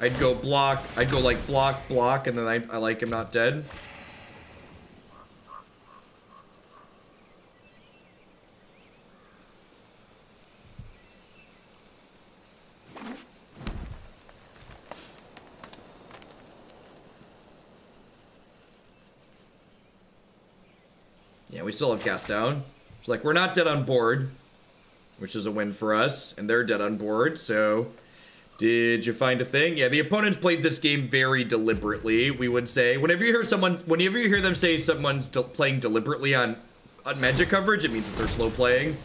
I'd go block. I'd go, like, block, block, and then I like, am not dead. Yeah, we still have cast down. It's like, we're not dead on board, which is a win for us, and they're dead on board, so... Did you find a thing? Yeah, the opponents played this game very deliberately, we would say. Whenever you hear them say someone's playing deliberately on magic coverage, it means that they're slow playing.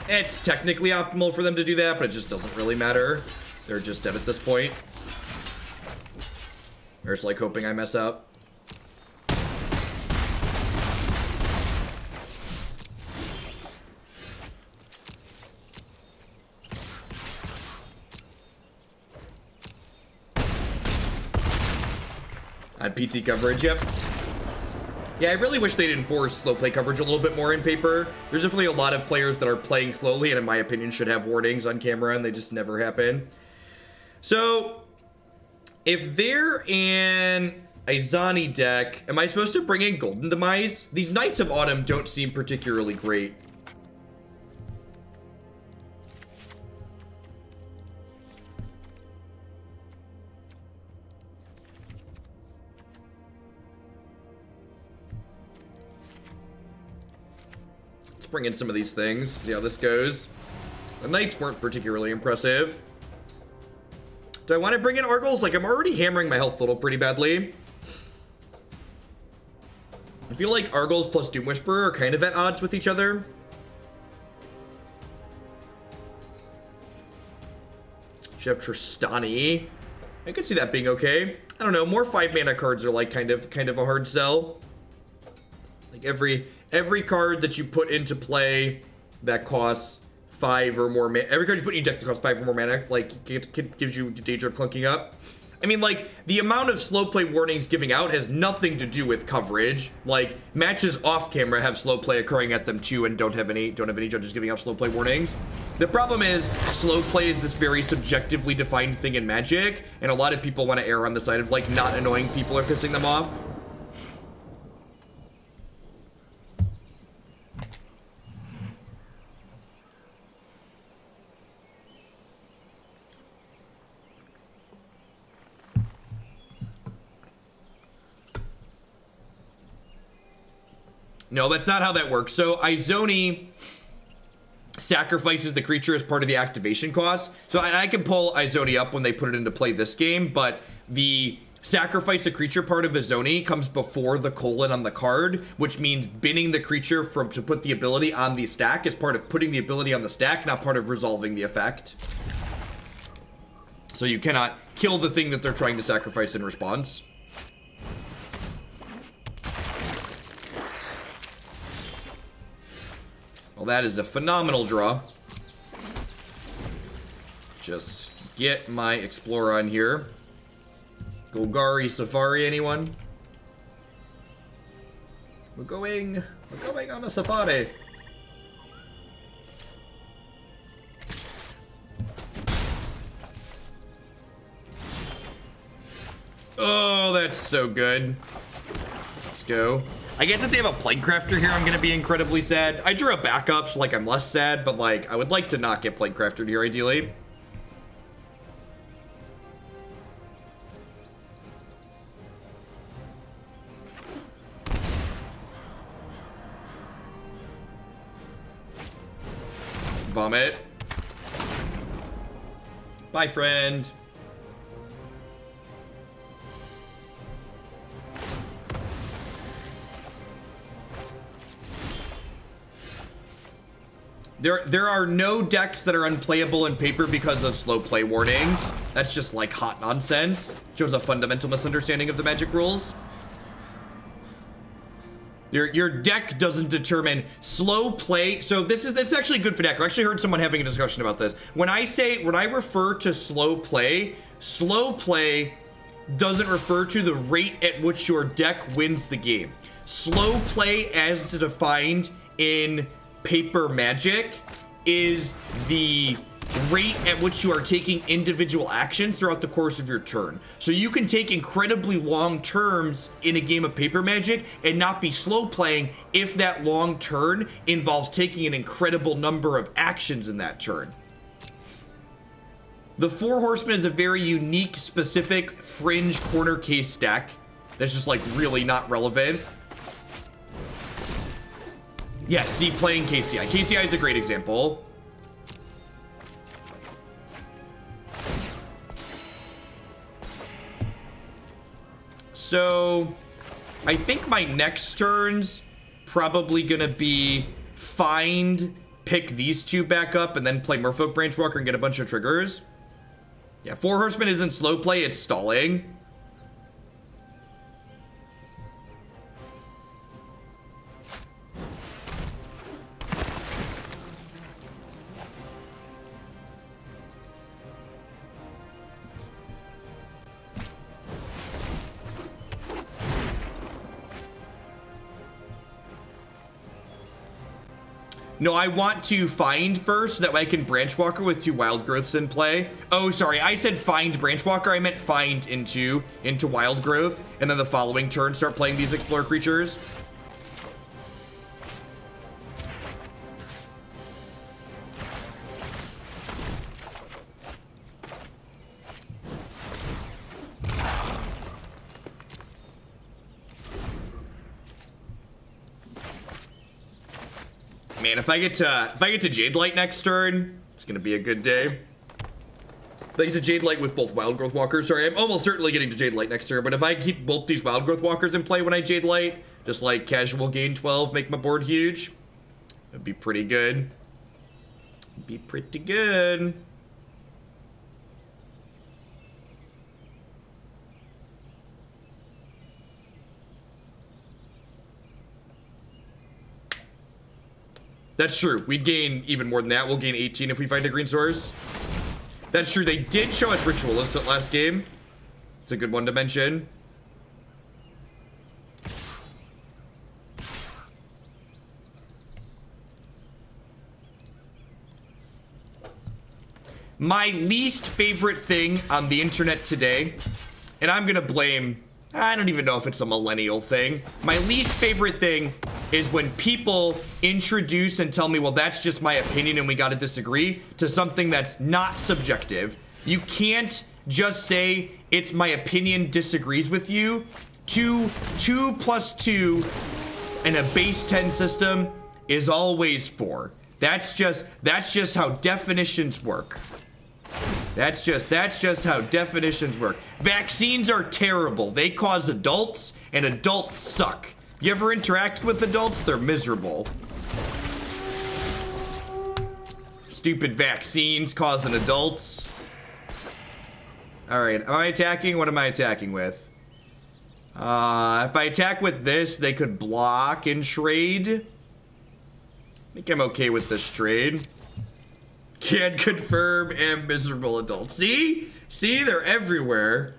It's technically optimal for them to do that, but it just doesn't really matter. They're just dead at this point. They're just like hoping I mess up. On PT coverage, yep. Yeah, I really wish they'd enforce slow play coverage a little bit more in paper. There's definitely a lot of players that are playing slowly and in my opinion should have warnings on camera and they just never happen. So, if they're an Izani deck, am I supposed to bring in Golden Demise? These Knights of Autumn don't seem particularly great. Bring in some of these things, see how this goes. The Knights weren't particularly impressive. Do I want to bring in Arguels? Like, I'm already hammering my health total pretty badly. I feel like Arguels plus Doom Whisperer are kind of at odds with each other. Should have Tristani. I could see that being okay. I don't know, more 5-mana cards are like kind of a hard sell. Like every card that you put into play that costs 5 or more mana, every card you put in your deck that costs 5 or more mana, like, gives you the danger of clunking up. I mean, like, the amount of slow play warnings giving out has nothing to do with coverage. Like, matches off camera have slow play occurring at them too and don't have any judges giving out slow play warnings. The problem is, slow play is this very subjectively defined thing in Magic, and a lot of people want to err on the side of, like, not annoying people or pissing them off. No, that's not how that works. So Izoni sacrifices the creature as part of the activation cost. So I can pull Izoni up when they put it into play this game, but the sacrifice a creature part of Izoni comes before the colon on the card, which means binning the creature to put the ability on the stack is part of putting the ability on the stack, not part of resolving the effect. So you cannot kill the thing that they're trying to sacrifice in response. Well, that is a phenomenal draw. Just get my Explorer on here. Golgari Safari, anyone? We're going on a safari. Oh, that's so good. Let's go. I guess if they have a Plague Crafter here, I'm going to be incredibly sad. I drew a backup, so, like, I'm less sad, but, like, I would like to not get Plague Crafted here, ideally. Vomit. Bye, friend. There are no decks that are unplayable in paper because of slow play warnings. That's just like hot nonsense. Shows a fundamental misunderstanding of the Magic rules. Your deck doesn't determine slow play. So this is actually good for deck. I actually heard someone having a discussion about this. When I refer to slow play doesn't refer to the rate at which your deck wins the game. Slow play as defined in paper Magic is the rate at which you are taking individual actions throughout the course of your turn. So you can take incredibly long turns in a game of Paper Magic and not be slow playing if that long turn involves taking an incredible number of actions in that turn. The Four Horsemen is a very unique, specific, fringe corner case deck that's just like really not relevant. Yeah, see, playing KCI. KCI is a great example. So, I think my next turn's probably gonna be pick these two back up, and then play Merfolk Branchwalker and get a bunch of triggers. Yeah, Four Horsemen isn't slow play, it's stalling. No, I want to find first, so that way I can Branchwalker with 2 Wildgrowths in play. Oh, sorry, I said find Branchwalker. I meant find into Wildgrowth, and then the following turn start playing these Explorer creatures. Man, if I get to Jadelight next turn, it's gonna be a good day. If I get to Jadelight with both Wildgrowth Walkers, sorry, I'm almost certainly getting to Jadelight next turn, but if I keep both these Wildgrowth Walkers in play when I Jadelight, just like casual gain 12, make my board huge, that'd be pretty good. Be pretty good. That's true. We'd gain even more than that. We'll gain 18 if we find a green source. That's true. They did show us Ritualist at last game. It's a good one to mention. My least favorite thing on the internet today, and I'm gonna blame, I don't even know if it's a millennial thing. My least favorite thing is when people introduce and tell me, well, that's just my opinion and we gotta disagree, to something that's not subjective. You can't just say, it's my opinion disagrees with you. 2 plus 2 in a base 10 system is always 4. That's just how definitions work. That's just how definitions work. Vaccines are terrible. They cause adults, and adults suck. You ever interact with adults? They're miserable. Stupid vaccines causing adults. Alright, am I attacking? What am I attacking with? If I attack with this, they could block and trade. I think I'm okay with this trade. Can confirm and miserable adults. See? See, they're everywhere.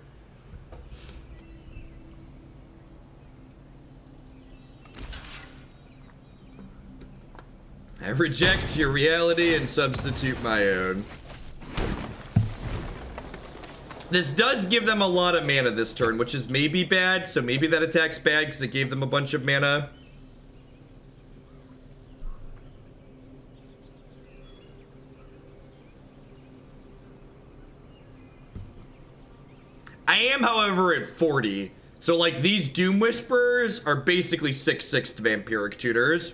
I reject your reality and substitute my own. This does give them a lot of mana this turn, which is maybe bad, so maybe that attack's bad because it gave them a bunch of mana. I am, however, at 40. So, like, these Doom Whisperers are basically 6/6 Vampiric Tutors.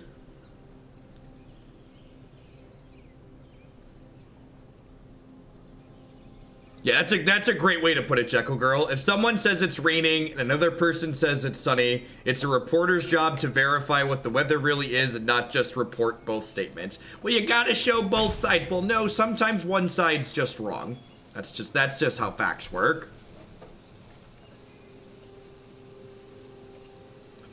Yeah, that's a great way to put it, Jekyll Girl. If someone says it's raining and another person says it's sunny, it's a reporter's job to verify what the weather really is and not just report both statements. Well, you gotta show both sides. Well, no, sometimes one side's just wrong. That's just how facts work.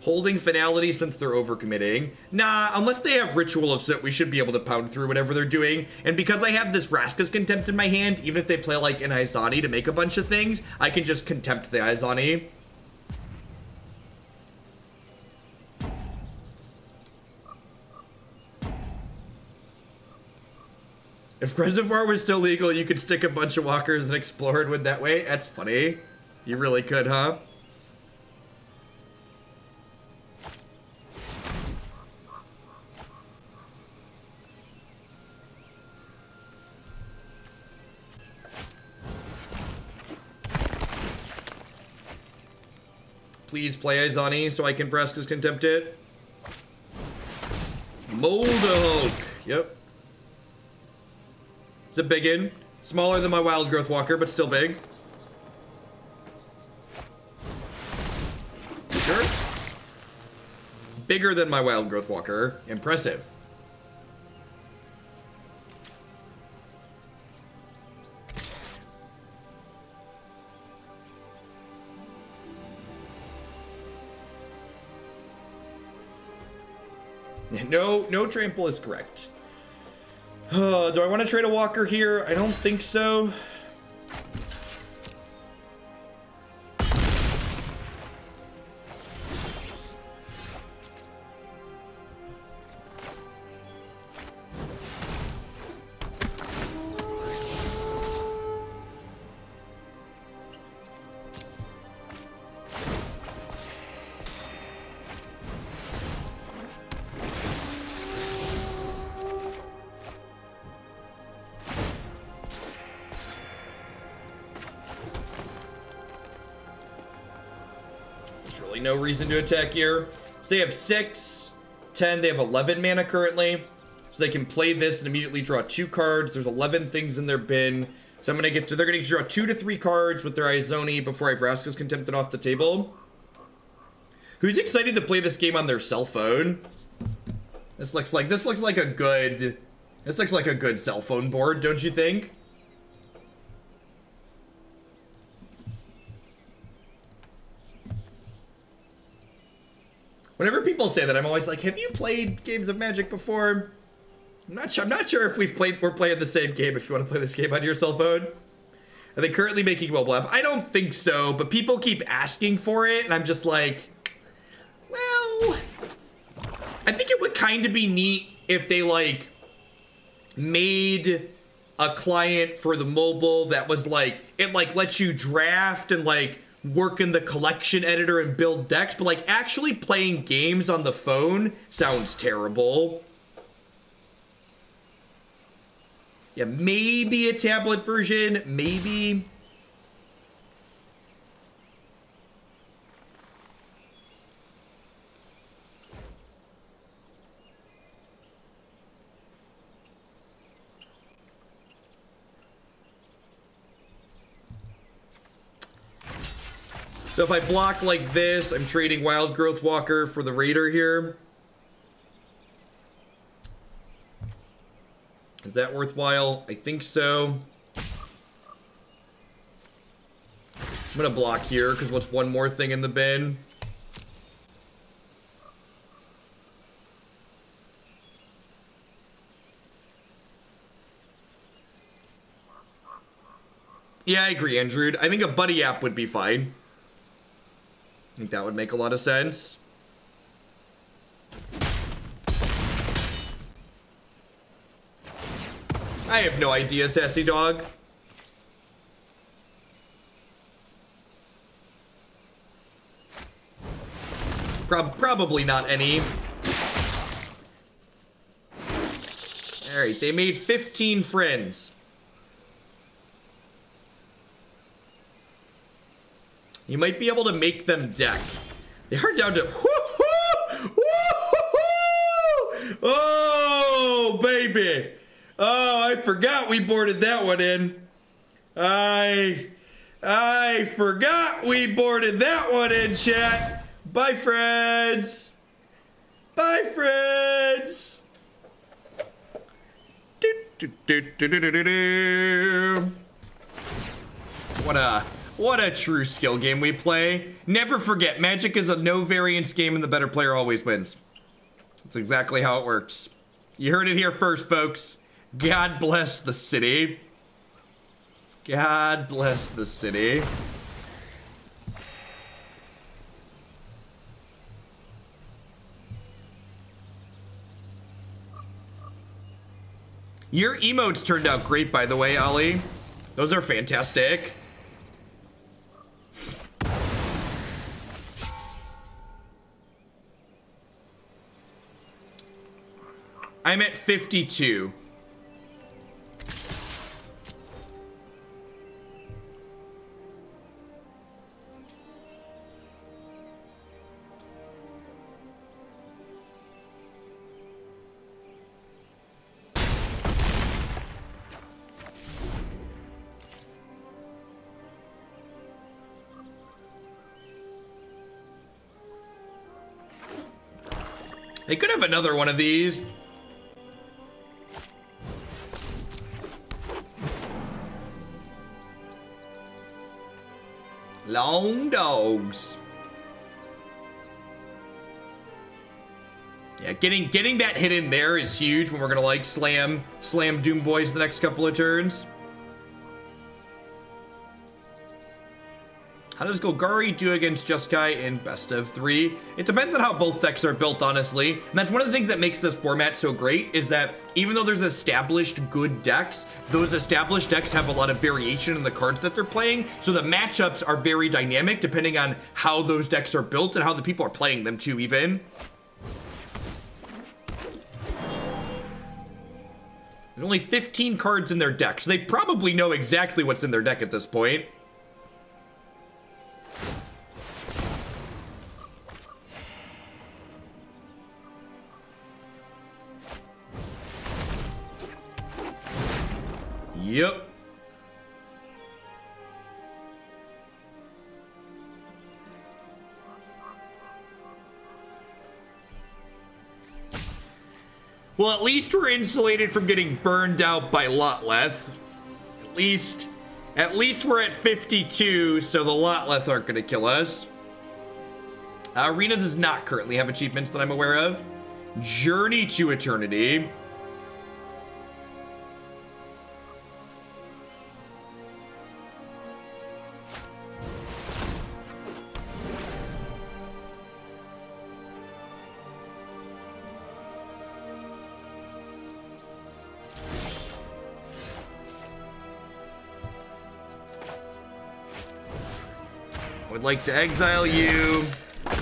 Holding Finality since they're overcommitting. Nah, unless they have Ritual of Soot, we should be able to pound through whatever they're doing. And because I have this Vraska's Contempt in my hand, even if they play like an Izani to make a bunch of things, I can just Contempt the Izani. If Reservoir was still legal, you could stick a bunch of walkers and explore it with that way. That's funny. You really could, huh? Please play Izani so I can Vraska's Contempt it. Moldahulk. Yep. It's a biggin. Smaller than my Wildgrowth Walker, but still big. Sure. Bigger than my Wildgrowth Walker. Impressive. No trample is correct. Do I want to trade a walker here? I don't think so. No reason to attack here. So they have 6, 10, they have 11 mana currently. So they can play this and immediately draw 2 cards. There's 11 things in their bin. So they're gonna draw 2 to 3 cards with their Izoni before I Vraska's Contempted off the table. Who's excited to play this game on their cell phone? This looks like a good cell phone board, don't you think? Whenever people say that, I'm always like, have you played games of Magic before? I'm not sure if we're playing the same game if you want to play this game on your cell phone. Are they currently making mobile app? I don't think so, but people keep asking for it, and I'm just like, well, I think it would kind of be neat if they, like, made a client for the mobile that was, like, it, like, lets you draft and, like, work in the collection editor and build decks, but like actually playing games on the phone sounds terrible. Yeah, maybe a tablet version, maybe. So if I block like this, I'm trading Wildgrowth Walker for the Raider here. Is that worthwhile? I think so. I'm gonna block here, because what's one more thing in the bin? Yeah, I agree, Andrew. I think a buddy app would be fine. I think that would make a lot of sense. I have no idea, Sassy Dog. Probably not any. Alright, they made 15 friends. You might be able to make them deck. They are down to... Oh, baby. Oh, I forgot we boarded that one in. I forgot we boarded that one in, chat. Bye, friends. Bye, friends. What a true skill game we play. Never forget, Magic is a no variance game and the better player always wins. That's exactly how it works. You heard it here first, folks. God bless the city. God bless the city. Your emotes turned out great, by the way, Ollie. Those are fantastic. I'm at 52. They could have another one of these. Long dogs. Yeah, getting that hit in there is huge when we're gonna like slam Doom Boys the next couple of turns. How does Golgari do against Jeskai in best of 3? It depends on how both decks are built, honestly. And that's one of the things that makes this format so great, is that even though there's established good decks, those established decks have a lot of variation in the cards that they're playing. So the matchups are very dynamic depending on how those decks are built and how the people are playing them too, even. There's only 15 cards in their deck, so they probably know exactly what's in their deck at this point. Yep. Well, at least we're insulated from getting burned out by Lotleth. At least we're at 52, so the Lotleth aren't going to kill us. Arena does not currently have achievements that I'm aware of. Journey to Eternity. I would like to exile you. I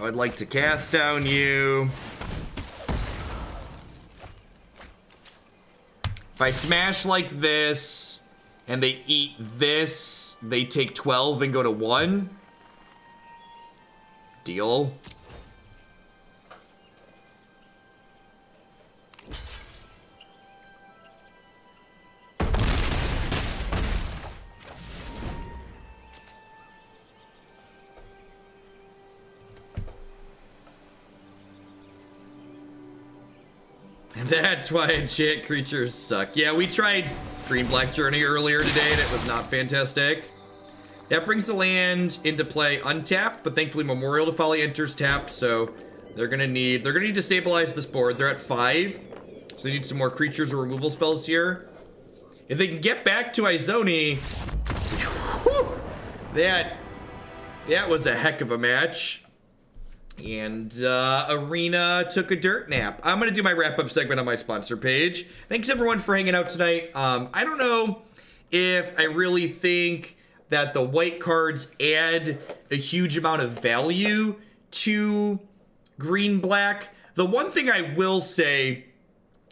would like to cast down you. If I smash like this and they eat this, they take 12 and go to 1. Deal. That's why enchant creatures suck. Yeah, we tried Green-Black Journey earlier today and it was not fantastic. That brings the land into play untapped, but thankfully Memorial to Folly enters tapped, so they're gonna need to stabilize this board. They're at 5, so they need some more creatures or removal spells here. If they can get back to Izoni, whew, that was a heck of a match. And Arena took a dirt nap. I'm going to do my wrap-up segment on my sponsor page. Thanks, everyone, for hanging out tonight. I don't know if I really think that the white cards add a huge amount of value to green-black. The one thing I will say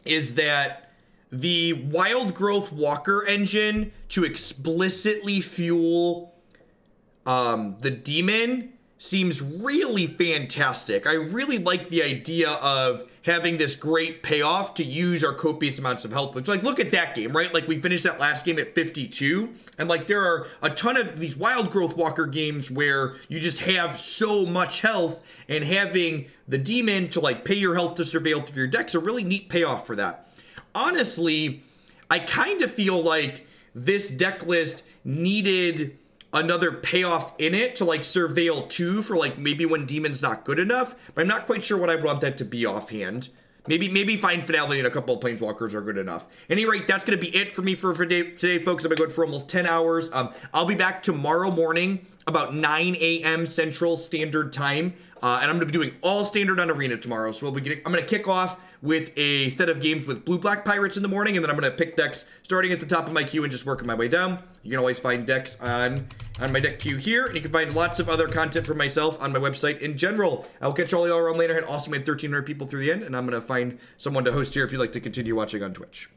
is that the Wildgrowth Walker engine to explicitly fuel the demon seems really fantastic. I really like the idea of having this great payoff to use our copious amounts of health. Which, like, look at that game, right? Like, we finished that last game at 52. And, like, there are a ton of these Wildgrowth Walker games where you just have so much health, and having the demon to, like, pay your health to surveil through your deck's a really neat payoff for that. Honestly, I kind of feel like this deck list needed another payoff in it to like surveil 2 for like maybe when demon's not good enough, but I'm not quite sure what I want that to be offhand. Maybe find Finality and a couple of Planeswalkers are good enough. At any rate, that's going to be it for me for today, folks. I've been going for almost 10 hours. I'll be back tomorrow morning about 9 a.m. Central Standard Time, and I'm going to be doing all standard on Arena tomorrow. So I'm going to kick off with a set of games with blue-black pirates in the morning, and then I'm going to pick decks starting at the top of my queue and just working my way down. You can always find decks on my deck queue here, and you can find lots of other content from myself on my website in general. I'll catch all y'all around later. I had also made 1,300 people through the end, and I'm going to find someone to host here if you'd like to continue watching on Twitch.